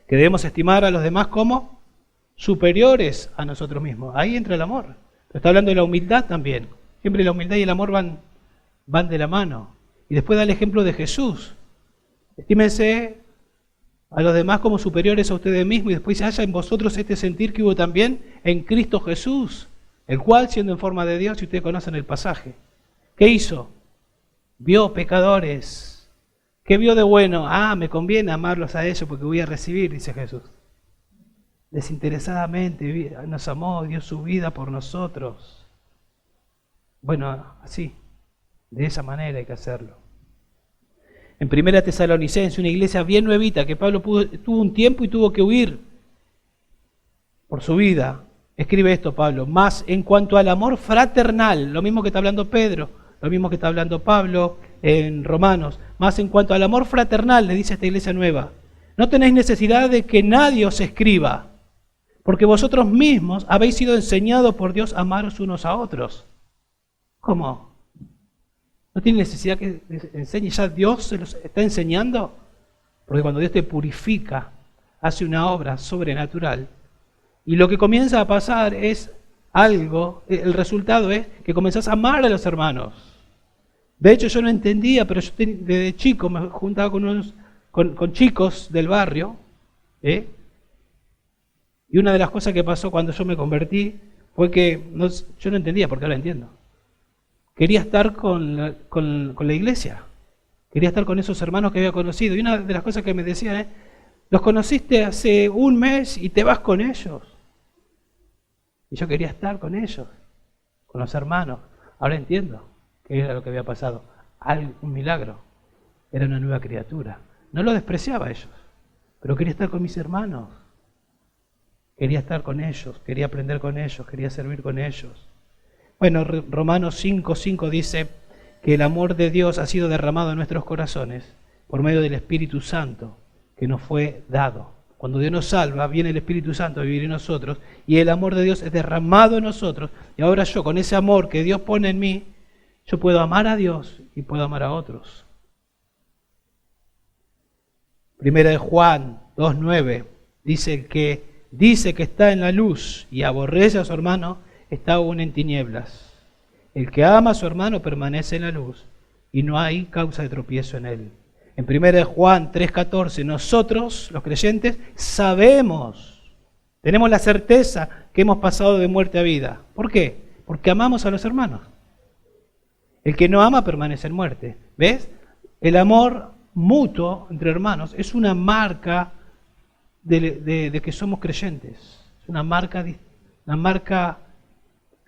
que debemos estimar a los demás como superiores a nosotros mismos. Ahí entra el amor. Pero está hablando de la humildad también. Siempre la humildad y el amor van de la mano. Y después da el ejemplo de Jesús. Estímense a los demás como superiores a ustedes mismos, y después haya en vosotros este sentir que hubo también en Cristo Jesús, el cual, siendo en forma de Dios, si ustedes conocen el pasaje, ¿Qué hizo? Vio pecadores. ¿Qué vio de bueno? Me conviene amarlos a ellos porque voy a recibir, dice Jesús. Desinteresadamente nos amó, dio su vida por nosotros. Bueno, así, de esa manera hay que hacerlo. En 1 Tesalonicenses, una iglesia bien nuevita, que Pablo tuvo un tiempo y tuvo que huir por su vida. Escribe esto Pablo: más en cuanto al amor fraternal, lo mismo que está hablando Pedro, lo mismo que está hablando Pablo en Romanos, más en cuanto al amor fraternal, le dice esta iglesia nueva, no tenéis necesidad de que nadie os escriba, porque vosotros mismos habéis sido enseñados por Dios a amaros unos a otros. ¿Cómo? ¿No tiene necesidad que les enseñe? ¿Ya Dios se los está enseñando? Porque cuando Dios te purifica, hace una obra sobrenatural. Y lo que comienza a pasar es algo, el resultado es que comenzás a amar a los hermanos. De hecho, yo no entendía, pero yo desde chico me juntaba con chicos del barrio. Y una de las cosas que pasó cuando yo me convertí fue que yo no entendía, porque ahora entiendo. Quería estar con la iglesia. Quería estar con esos hermanos que había conocido. Y una de las cosas que me decían es, los conociste hace un mes y te vas con ellos. Y yo quería estar con ellos, con los hermanos. Ahora entiendo qué era lo que había pasado. Un milagro. Era una nueva criatura. No lo despreciaba a ellos, pero quería estar con mis hermanos. Quería estar con ellos, quería aprender con ellos, quería servir con ellos. Bueno, Romanos 5:5 dice que el amor de Dios ha sido derramado en nuestros corazones por medio del Espíritu Santo que nos fue dado. Cuando Dios nos salva, viene el Espíritu Santo a vivir en nosotros y el amor de Dios es derramado en nosotros. Y ahora yo, con ese amor que Dios pone en mí, yo puedo amar a Dios y puedo amar a otros. 1 Juan 2:9 dice que está en la luz y aborrece a su hermano, está aún en tinieblas. El que ama a su hermano permanece en la luz y no hay causa de tropiezo en él. En 1 Juan 3:14, nosotros, los creyentes, sabemos, tenemos la certeza que hemos pasado de muerte a vida. ¿Por qué? Porque amamos a los hermanos. El que no ama permanece en muerte. ¿Ves? El amor mutuo entre hermanos es una marca de que somos creyentes. Es una marca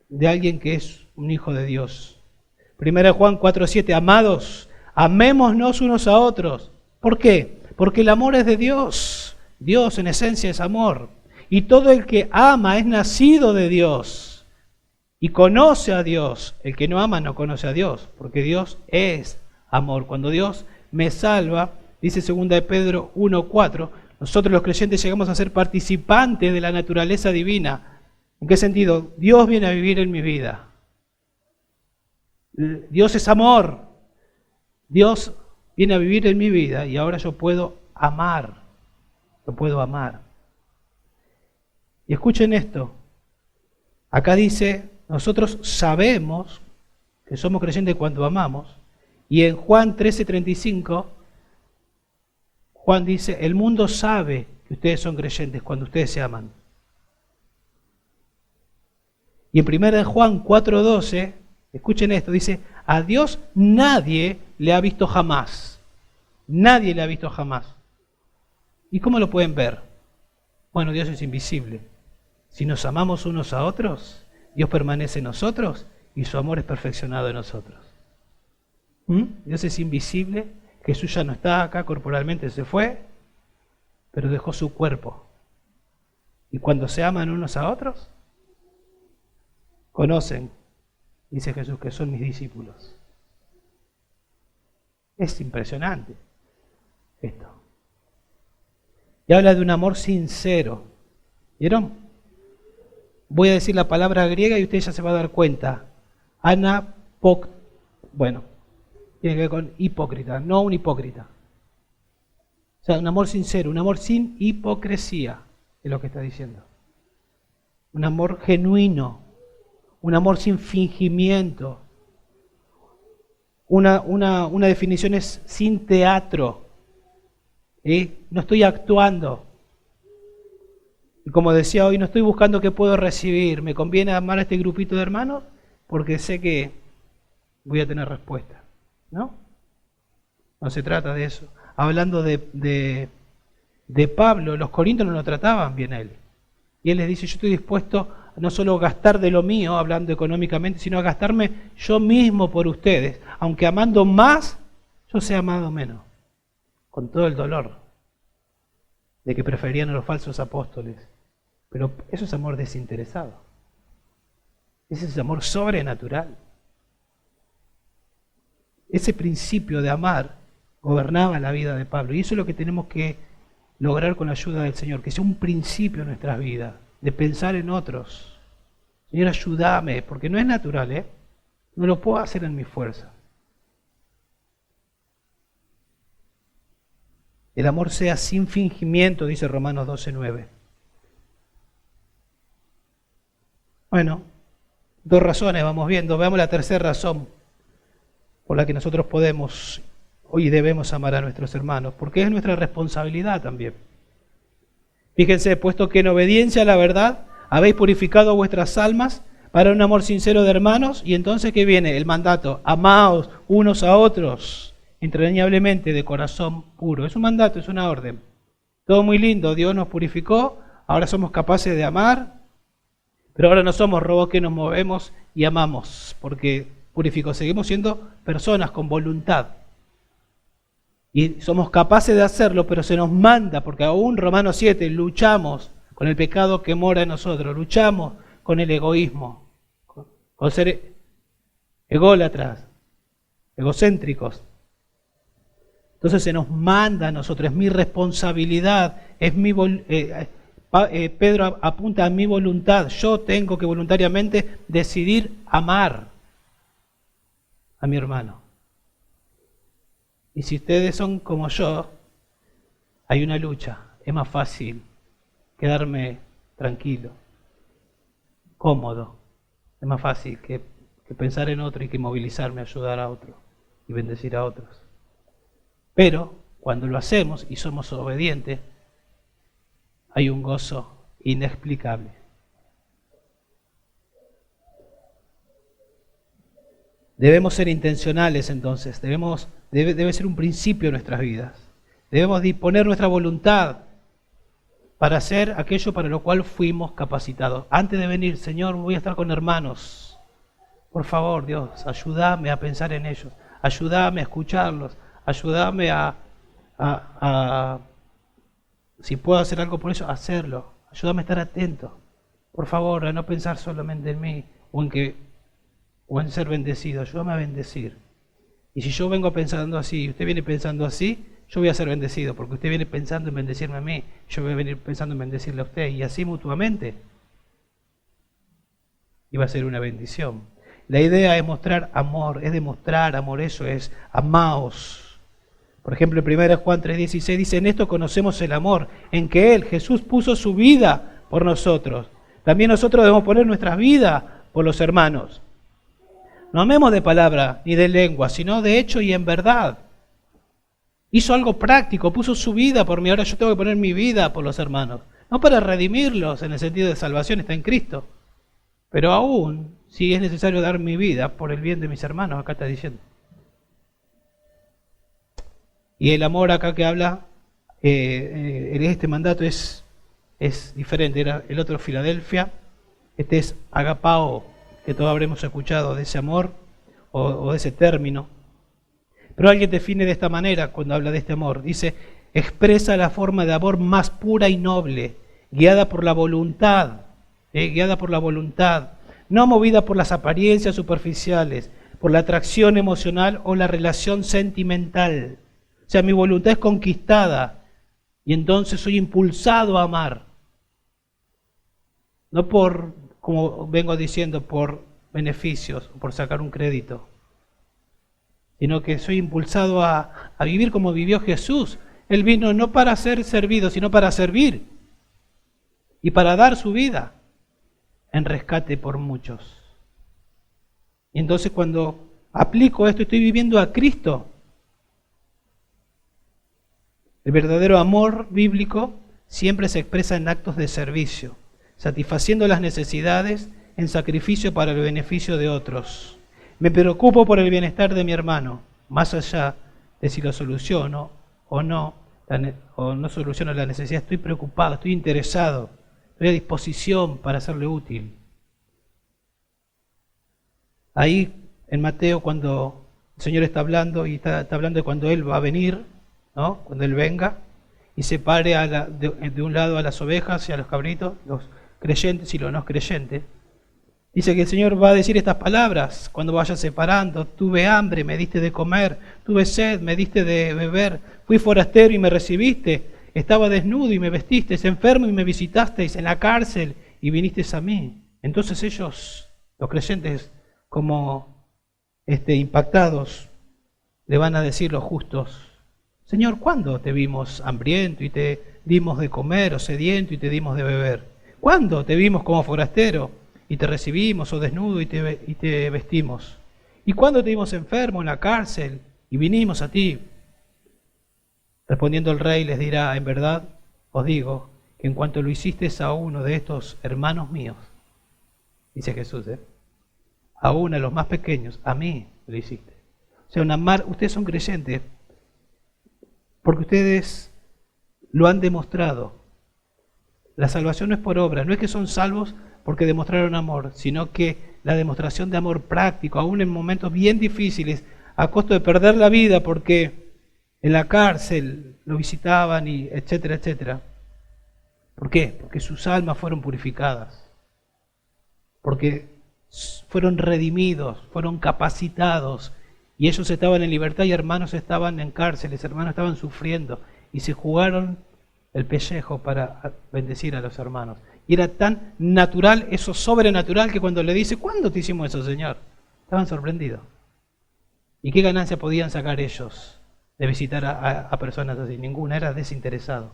de alguien que es un hijo de Dios. 1 Juan 4:7, amados, amémonos unos a otros. ¿Por qué? Porque el amor es de Dios. Dios en esencia es amor. Y todo el que ama es nacido de Dios y conoce a Dios. El que no ama no conoce a Dios, porque Dios es amor. Cuando Dios me salva, dice 2 de Pedro 1:4, nosotros los creyentes llegamos a ser participantes de la naturaleza divina. ¿En qué sentido? Dios viene a vivir en mi vida. Dios es amor. Dios viene a vivir en mi vida y ahora yo puedo amar. Yo puedo amar. Y escuchen esto. Acá dice, nosotros sabemos que somos creyentes cuando amamos. Y en Juan 13:35, Juan dice, el mundo sabe que ustedes son creyentes cuando ustedes se aman. Y en 1 Juan 4:12, escuchen esto, dice, a Dios nadie le ha visto jamás. Nadie le ha visto jamás. ¿Y cómo lo pueden ver? Bueno, Dios es invisible. Si nos amamos unos a otros, Dios permanece en nosotros y su amor es perfeccionado en nosotros. Dios es invisible, Jesús ya no está acá corporalmente, se fue, pero dejó su cuerpo. Y cuando se aman unos a otros, conocen, dice Jesús, que son mis discípulos. Es impresionante esto. Y habla de un amor sincero. ¿Vieron? Voy a decir la palabra griega y usted ya se va a dar cuenta. Bueno, tiene que ver con hipócrita, no un hipócrita. O sea, un amor sincero, un amor sin hipocresía, es lo que está diciendo. Un amor genuino, un amor sin fingimiento. Una definición es sin teatro. No estoy actuando. Y como decía hoy, no estoy buscando qué puedo recibir. Me conviene amar a este grupito de hermanos porque sé que voy a tener respuesta. ¿No? No se trata de eso. Hablando de Pablo, los corintios no lo trataban bien a él. Y él les dice, yo estoy dispuesto no solo a gastar de lo mío, hablando económicamente, sino a gastarme yo mismo por ustedes. Aunque amando más, yo sea amado menos. Con todo el dolor de que preferían a los falsos apóstoles. Pero eso es amor desinteresado. Ese es amor sobrenatural. Ese principio de amar gobernaba la vida de Pablo. Y eso es lo que tenemos que lograr con la ayuda del Señor. Que sea un principio en nuestras vidas. De pensar en otros. Señor, ayúdame. Porque no es natural, ¿eh? No lo puedo hacer en mi fuerza. El amor sea sin fingimiento, dice Romanos 12:9. Bueno, 2 razones vamos viendo. Veamos la tercera razón por la que nosotros podemos y debemos amar a nuestros hermanos, porque es nuestra responsabilidad también. Fíjense, puesto que en obediencia a la verdad habéis purificado vuestras almas para un amor sincero de hermanos, y entonces ¿qué viene? El mandato, amaos unos a otros, entrañablemente de corazón puro. Es un mandato, es una orden. Todo muy lindo, Dios nos purificó, ahora somos capaces de amar, pero ahora no somos robots que nos movemos y amamos, porque purificó, seguimos siendo personas con voluntad. Y somos capaces de hacerlo, pero se nos manda, porque aún Romanos 7, luchamos con el pecado que mora en nosotros, luchamos con el egoísmo, con ser ególatras, egocéntricos. Entonces se nos manda a nosotros, es mi responsabilidad, es mi Pedro apunta a mi voluntad, yo tengo que voluntariamente decidir amar a mi hermano. Y si ustedes son como yo, hay una lucha, es más fácil quedarme tranquilo, cómodo, es más fácil que pensar en otro y que movilizarme, ayudar a otro y bendecir a otros. Pero cuando lo hacemos y somos obedientes, hay un gozo inexplicable. Debemos ser intencionales entonces, debe ser un principio en nuestras vidas. Debemos disponer nuestra voluntad para hacer aquello para lo cual fuimos capacitados. Antes de venir, Señor, voy a estar con hermanos. Por favor, Dios, ayúdame a pensar en ellos, ayúdame a escucharlos, ayúdame a si puedo hacer algo por ellos, hacerlo. Ayúdame a estar atento. Por favor, a no pensar solamente en mí o en ser bendecido. Ayúdame a bendecir. Y si yo vengo pensando así y usted viene pensando así, yo voy a ser bendecido, porque usted viene pensando en bendecirme a mí, yo voy a venir pensando en bendecirle a usted, y así mutuamente. Y va a ser una bendición. La idea es mostrar amor, es demostrar amor, eso es, amaos. Por ejemplo, en 1 Juan 3:16 dice, en esto conocemos el amor, en que Él, Jesús, puso su vida por nosotros. También nosotros debemos poner nuestras vidas por los hermanos. No amemos de palabra ni de lengua, sino de hecho y en verdad. Hizo algo práctico, puso su vida por mí, ahora yo tengo que poner mi vida por los hermanos. No para redimirlos en el sentido de salvación, está en Cristo. Pero aún, si es necesario dar mi vida por el bien de mis hermanos, acá está diciendo. Y el amor acá que habla, en este mandato es diferente. Era el otro Filadelfia, este es agapao, que todos habremos escuchado de ese amor o de ese término. Pero alguien define de esta manera cuando habla de este amor. Dice, expresa la forma de amor más pura y noble, guiada por la voluntad, no movida por las apariencias superficiales, por la atracción emocional o la relación sentimental. O sea, mi voluntad es conquistada y entonces soy impulsado a amar. No por, como vengo diciendo, por beneficios o por sacar un crédito, sino que soy impulsado a vivir como vivió Jesús. Él vino no para ser servido, sino para servir y para dar su vida en rescate por muchos. Y entonces cuando aplico esto, estoy viviendo a Cristo. El verdadero amor bíblico siempre se expresa en actos de servicio, satisfaciendo las necesidades en sacrificio para el beneficio de otros. Me preocupo por el bienestar de mi hermano, más allá de si lo soluciono o no, o no soluciono la necesidad. Estoy preocupado, estoy interesado, estoy a disposición para serle útil. Ahí en Mateo, cuando el Señor está hablando, y está hablando de cuando Él va a venir, ¿no? Cuando Él venga y separe de un lado a las ovejas y a los cabritos, los creyentes y los no creyentes. Dice que el Señor va a decir estas palabras cuando vaya separando: tuve hambre, me diste de comer; tuve sed, me diste de beber; fui forastero y me recibiste; estaba desnudo y me vestisteis; enfermo y me visitasteis; en la cárcel y vinisteis a mí. Entonces ellos, los creyentes, como impactados, le van a decir los justos: Señor, ¿cuándo te vimos hambriento y te dimos de comer, o sediento y te dimos de beber? ¿Cuándo te vimos como forastero y te recibimos, o desnudo y te vestimos? ¿Y cuándo te vimos enfermo en la cárcel y vinimos a ti? Respondiendo el rey les dirá: en verdad os digo que en cuanto lo hiciste a uno de estos hermanos míos, dice Jesús, aún a los más pequeños, a mí lo hiciste. O sea, ustedes son creyentes porque ustedes lo han demostrado. La salvación no es por obra, no es que son salvos porque demostraron amor, sino que la demostración de amor práctico, aún en momentos bien difíciles, a costo de perder la vida porque en la cárcel lo visitaban, y etcétera, etcétera. ¿Por qué? Porque sus almas fueron purificadas, porque fueron redimidos, fueron capacitados, y ellos estaban en libertad y hermanos estaban en cárceles, hermanos estaban sufriendo, y se jugaron el pellejo para bendecir a los hermanos. Y era tan natural, eso sobrenatural, que cuando le dice: ¿cuándo te hicimos eso, Señor?, estaban sorprendidos. ¿Y qué ganancia podían sacar ellos de visitar a personas así? Ninguna, era desinteresado.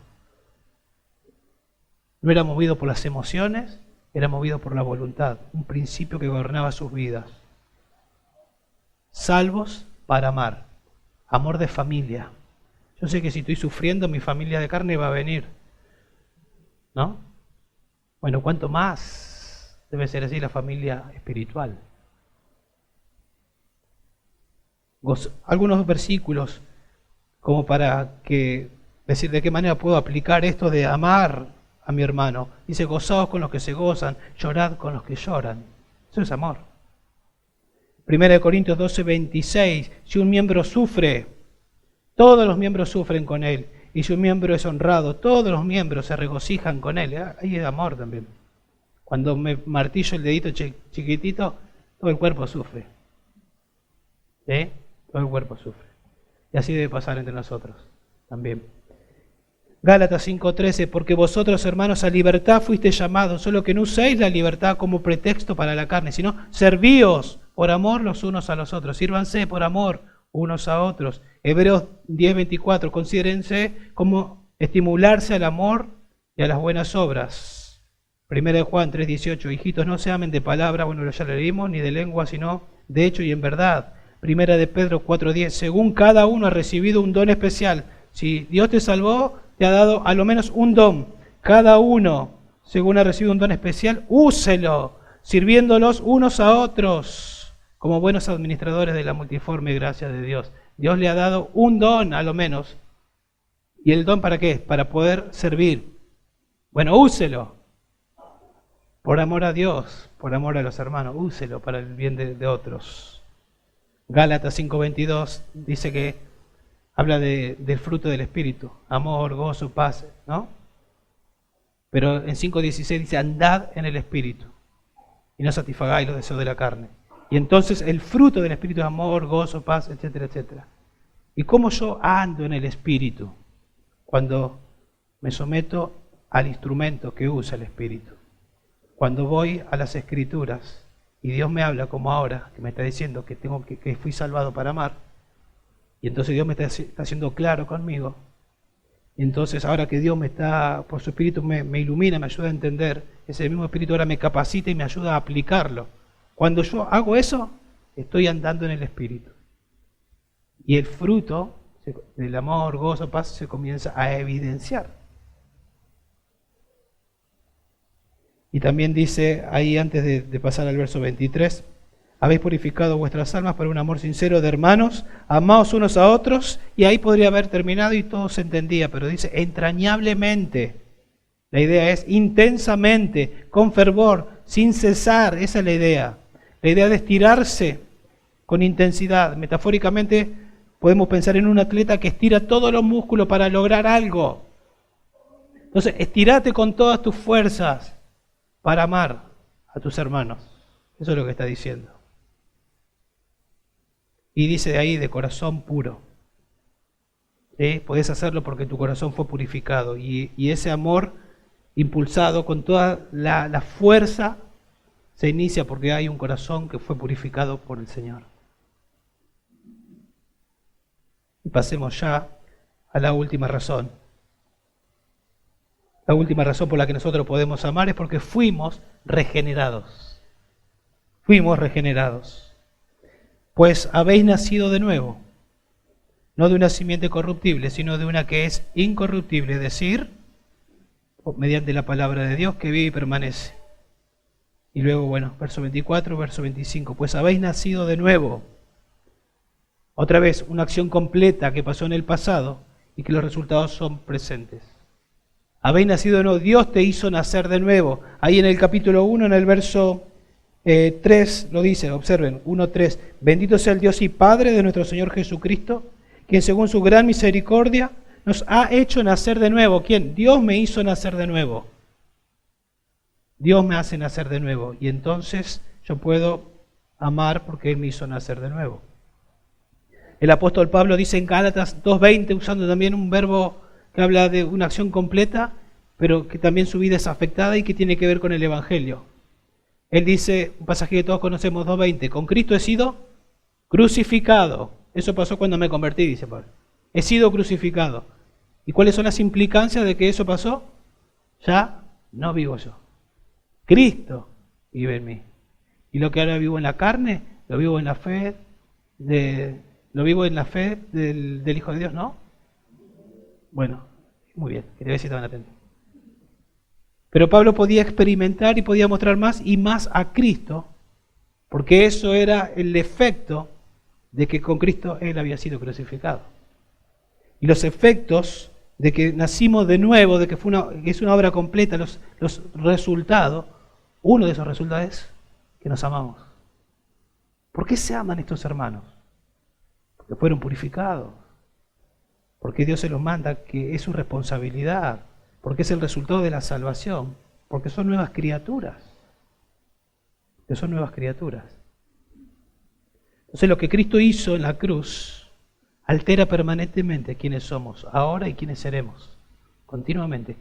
No era movido por las emociones, era movido por la voluntad, un principio que gobernaba sus vidas. Salvos para amar, amor de familia. Yo sé que si estoy sufriendo, mi familia de carne va a venir, ¿no? Bueno, ¿cuánto más debe ser así la familia espiritual? Algunos versículos como para decir de qué manera puedo aplicar esto de amar a mi hermano. Dice: gozaos con los que se gozan, llorad con los que lloran. Eso es amor. 1 Corintios 12:26, si un miembro sufre, todos los miembros sufren con él; y si un miembro es honrado, todos los miembros se regocijan con él. Ahí es amor también. Cuando me martillo el dedito chiquitito, todo el cuerpo sufre. ¿Sí? Todo el cuerpo sufre. Y así debe pasar entre nosotros también. Gálatas 5:13, porque vosotros, hermanos, a libertad fuisteis llamados, solo que no uséis la libertad como pretexto para la carne, sino servíos por amor los unos a los otros. Sírvanse por amor unos a otros. Hebreos 10:24, considérense como estimularse al amor y a las buenas obras. 1 Juan 3:18, hijitos, no se amen de palabra, bueno, ya lo leímos, ni de lengua, sino de hecho y en verdad. 1 Pedro 4:10, según cada uno ha recibido un don especial. Si Dios te salvó, te ha dado a lo menos un don. Cada uno, según ha recibido un don especial, úselo, sirviéndolos unos a otros, como buenos administradores de la multiforme gracia de Dios. Dios le ha dado un don, a lo menos. ¿Y el don para qué? Para poder servir. Bueno, úselo. Por amor a Dios, por amor a los hermanos, úselo para el bien de otros. Gálatas 5:22 dice que habla del fruto del Espíritu: amor, gozo, paz, ¿no? Pero en 5:16 dice: andad en el Espíritu y no satisfagáis los deseos de la carne. Y entonces el fruto del Espíritu es amor, gozo, paz, etcétera, etcétera. ¿Y cómo yo ando en el Espíritu? Cuando me someto al instrumento que usa el Espíritu. Cuando voy a las Escrituras y Dios me habla como ahora, que me está diciendo que fui salvado para amar, y entonces Dios me está haciendo claro conmigo. Y entonces ahora que Dios por su Espíritu me ilumina, me ayuda a entender, ese mismo Espíritu ahora me capacita y me ayuda a aplicarlo. Cuando yo hago eso, estoy andando en el Espíritu. Y el fruto del amor, gozo, paz se comienza a evidenciar. Y también dice ahí, antes de pasar al verso 23, habéis purificado vuestras almas por un amor sincero de hermanos, amaos unos a otros, y ahí podría haber terminado y todo se entendía, pero dice entrañablemente. La idea es intensamente, con fervor, sin cesar, esa es la idea. La idea de estirarse con intensidad. Metafóricamente podemos pensar en un atleta que estira todos los músculos para lograr algo. Entonces, estirate con todas tus fuerzas para amar a tus hermanos. Eso es lo que está diciendo. Y dice de ahí, de corazón puro. Podés hacerlo porque tu corazón fue purificado. Y ese amor impulsado con toda la fuerza se inicia porque hay un corazón que fue purificado por el Señor. Y pasemos ya a la última razón. La última razón por la que nosotros podemos amar es porque fuimos regenerados. Fuimos regenerados. Pues habéis nacido de nuevo, no de una simiente corruptible, sino de una que es incorruptible, es decir, mediante la palabra de Dios que vive y permanece. Y luego, verso 24, verso 25, pues habéis nacido de nuevo. Otra vez, una acción completa que pasó en el pasado y que los resultados son presentes. Habéis nacido de nuevo, Dios te hizo nacer de nuevo. Ahí en el capítulo 1, en el verso 3, lo dice, observen, 1:3. Bendito sea el Dios y Padre de nuestro Señor Jesucristo, quien según su gran misericordia nos ha hecho nacer de nuevo. ¿Quién? Dios me hizo nacer de nuevo. Dios me hace nacer de nuevo. Y entonces yo puedo amar porque Él me hizo nacer de nuevo. El apóstol Pablo dice en Gálatas 2:20, usando también un verbo que habla de una acción completa, pero que también su vida es afectada y que tiene que ver con el Evangelio. Él dice, un pasaje que todos conocemos, 2:20, con Cristo he sido crucificado. Eso pasó cuando me convertí, dice Pablo. He sido crucificado. ¿Y cuáles son las implicancias de que eso pasó? Ya no vivo yo. Cristo vive en mí. Y lo que ahora vivo en la carne, lo vivo en la fe del Hijo de Dios, ¿no? Bueno, muy bien, quería ver si estaban atentos. Pero Pablo podía experimentar y podía mostrar más y más a Cristo, porque eso era el efecto de que con Cristo Él había sido crucificado. Y los efectos de que nacimos de nuevo, de que es una obra completa, los resultados, uno de esos resultados es que nos amamos. ¿Por qué se aman estos hermanos? Porque fueron purificados. Porque Dios se los manda, que es su responsabilidad. Porque es el resultado de la salvación. Porque son nuevas criaturas. Que son nuevas criaturas. Entonces lo que Cristo hizo en la cruz altera permanentemente quiénes somos ahora y quiénes seremos. Continuamente.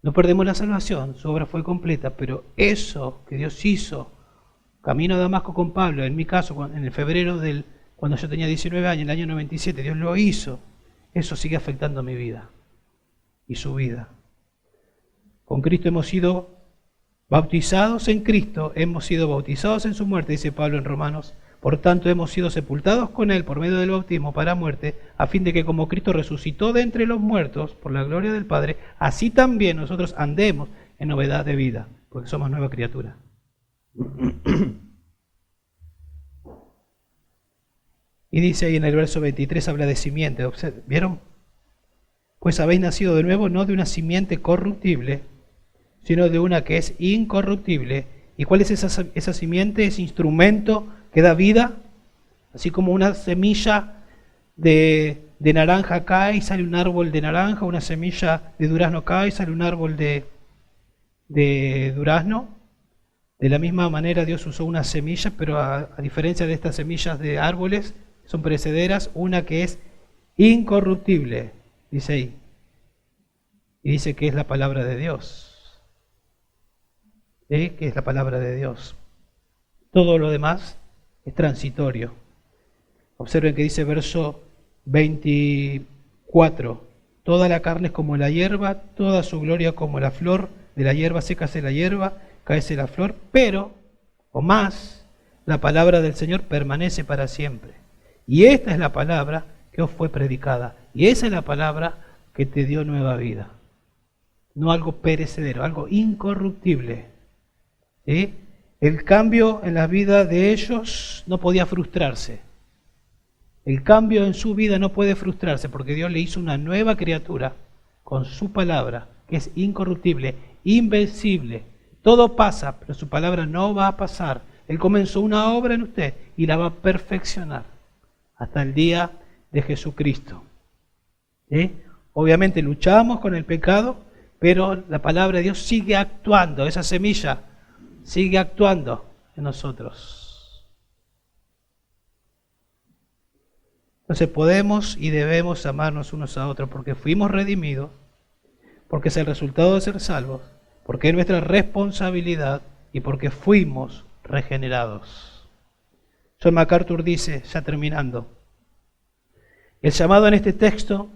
No perdemos la salvación, su obra fue completa, pero eso que Dios hizo, camino a Damasco con Pablo, en mi caso, en el febrero cuando yo tenía 19 años, en el año 97, Dios lo hizo, eso sigue afectando mi vida y su vida. Con Cristo hemos sido bautizados en Cristo, hemos sido bautizados en su muerte, dice Pablo en Romanos. Por tanto, hemos sido sepultados con Él por medio del bautismo para muerte, a fin de que como Cristo resucitó de entre los muertos por la gloria del Padre, así también nosotros andemos en novedad de vida, porque somos nueva criatura. Y dice ahí en el verso 23, habla de simiente, ¿vieron? Pues habéis nacido de nuevo, no de una simiente corruptible, sino de una que es incorruptible. ¿Y cuál es esa simiente? Ese instrumento que da vida, así como una semilla de naranja cae y sale un árbol de naranja, una semilla de durazno cae y sale un árbol de durazno. De la misma manera Dios usó una semilla, pero a diferencia de estas semillas de árboles, son perecederas, una que es incorruptible, dice ahí. Y dice que es la palabra de Dios. Que es la palabra de Dios. Todo lo demás es transitorio. Observen que dice verso 24. Toda la carne es como la hierba, toda su gloria como la flor de la hierba, sécase la hierba, cáese la flor, pero, o más, la palabra del Señor permanece para siempre. Y esta es la palabra que os fue predicada. Y esa es la palabra que te dio nueva vida. No algo perecedero, algo incorruptible. ¿Sí? El cambio en la vida de ellos no podía frustrarse. El cambio en su vida no puede frustrarse porque Dios le hizo una nueva criatura con su palabra, que es incorruptible, invencible. Todo pasa, pero su palabra no va a pasar. Él comenzó una obra en usted y la va a perfeccionar hasta el día de Jesucristo. Obviamente luchamos con el pecado, pero la palabra de Dios sigue actuando, esa semilla sigue actuando en nosotros. Entonces podemos y debemos amarnos unos a otros porque fuimos redimidos, porque es el resultado de ser salvos, porque es nuestra responsabilidad y porque fuimos regenerados. John MacArthur dice, ya terminando, el llamado en este texto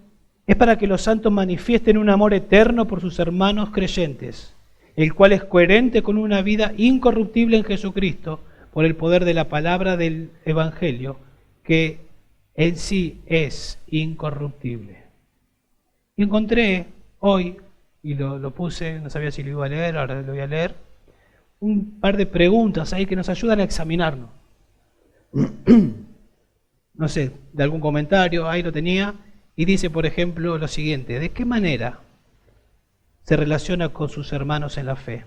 es para que los santos manifiesten un amor eterno por sus hermanos creyentes, el cual es coherente con una vida incorruptible en Jesucristo por el poder de la palabra del Evangelio, que en sí es incorruptible. Y encontré hoy, y lo puse, no sabía si lo iba a leer, ahora lo voy a leer, un par de preguntas ahí que nos ayudan a examinarnos. No sé, de algún comentario, ahí lo tenía, y dice, por ejemplo, lo siguiente: ¿de qué manera se relaciona con sus hermanos en la fe?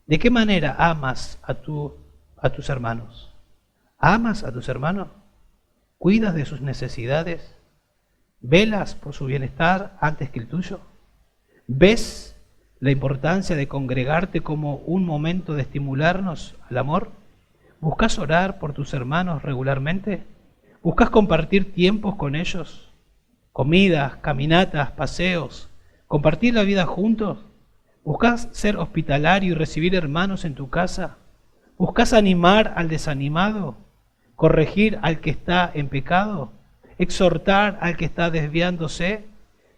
¿De qué manera amas a tus hermanos? ¿Amas a tus hermanos? ¿Cuidas de sus necesidades? ¿Velas por su bienestar antes que el tuyo? ¿Ves la importancia de congregarte como un momento de estimularnos al amor? ¿Buscas orar por tus hermanos regularmente? ¿Buscas compartir tiempos con ellos? Comidas, caminatas, paseos, compartir la vida juntos. ¿Buscas ser hospitalario y recibir hermanos en tu casa? ¿Buscas animar al desanimado? ¿Corregir al que está en pecado? ¿Exhortar al que está desviándose?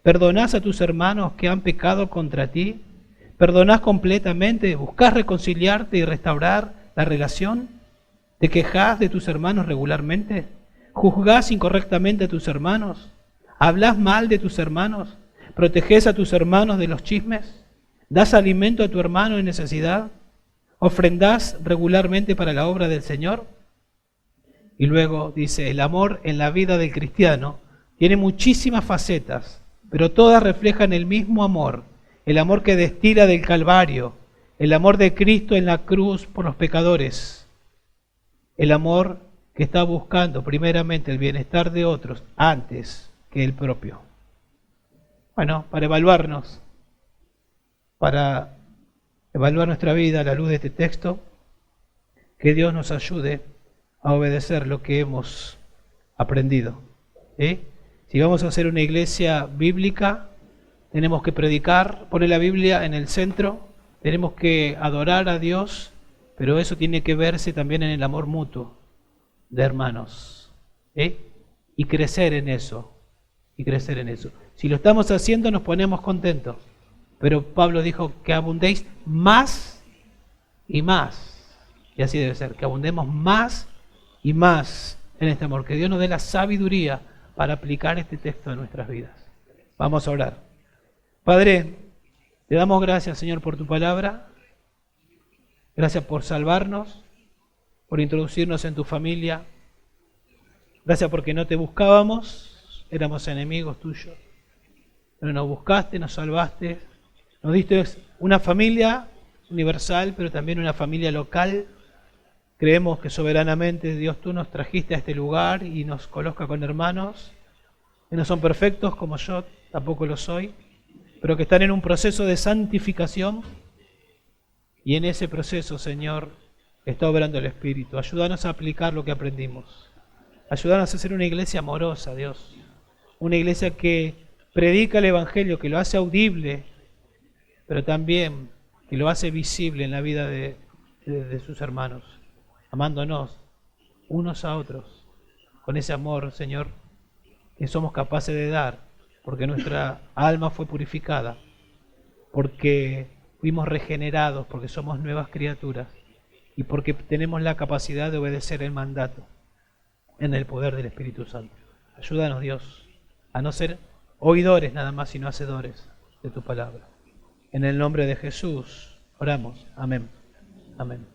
¿Perdonás a tus hermanos que han pecado contra ti? ¿Perdonás completamente? ¿Buscas reconciliarte y restaurar la relación? ¿Te quejás de tus hermanos regularmente? ¿Juzgás incorrectamente a tus hermanos? ¿Hablas mal de tus hermanos? ¿Protegés a tus hermanos de los chismes? ¿Das alimento a tu hermano en necesidad? ¿Ofrendás regularmente para la obra del Señor? Y luego dice, el amor en la vida del cristiano tiene muchísimas facetas, pero todas reflejan el mismo amor, el amor que destila del Calvario, el amor de Cristo en la cruz por los pecadores, el amor que está buscando primeramente el bienestar de otros antes que el propio. Bueno, para evaluar nuestra vida a la luz de este texto, que Dios nos ayude a obedecer lo que hemos aprendido. Si vamos a hacer una iglesia bíblica, tenemos que predicar, poner la Biblia en el centro, tenemos que adorar a Dios, pero eso tiene que verse también en el amor mutuo de hermanos, y crecer en eso, Si lo estamos haciendo nos ponemos contentos, pero Pablo dijo que abundéis más y más, y así debe ser, que abundemos más y más en este amor, que Dios nos dé la sabiduría para aplicar este texto a nuestras vidas. Vamos a orar. Padre, te damos gracias, Señor, por tu palabra. Gracias por salvarnos, por introducirnos en tu familia. Gracias porque no te buscábamos, éramos enemigos tuyos. Pero nos buscaste, nos salvaste, nos diste una familia universal, pero también una familia local. Creemos que soberanamente, Dios, tú nos trajiste a este lugar y nos coloca con hermanos que no son perfectos como yo, tampoco lo soy, pero que están en un proceso de santificación, y en ese proceso, Señor, está obrando el Espíritu. Ayúdanos a aplicar lo que aprendimos. Ayúdanos a ser una iglesia amorosa, Dios. Una iglesia que predica el Evangelio, que lo hace audible, pero también que lo hace visible en la vida de sus hermanos, amándonos unos a otros, con ese amor, Señor, que somos capaces de dar, porque nuestra alma fue purificada, porque fuimos regenerados, porque somos nuevas criaturas y porque tenemos la capacidad de obedecer el mandato en el poder del Espíritu Santo. Ayúdanos, Dios, a no ser oidores nada más, sino hacedores de tu palabra. En el nombre de Jesús oramos. Amén. Amén.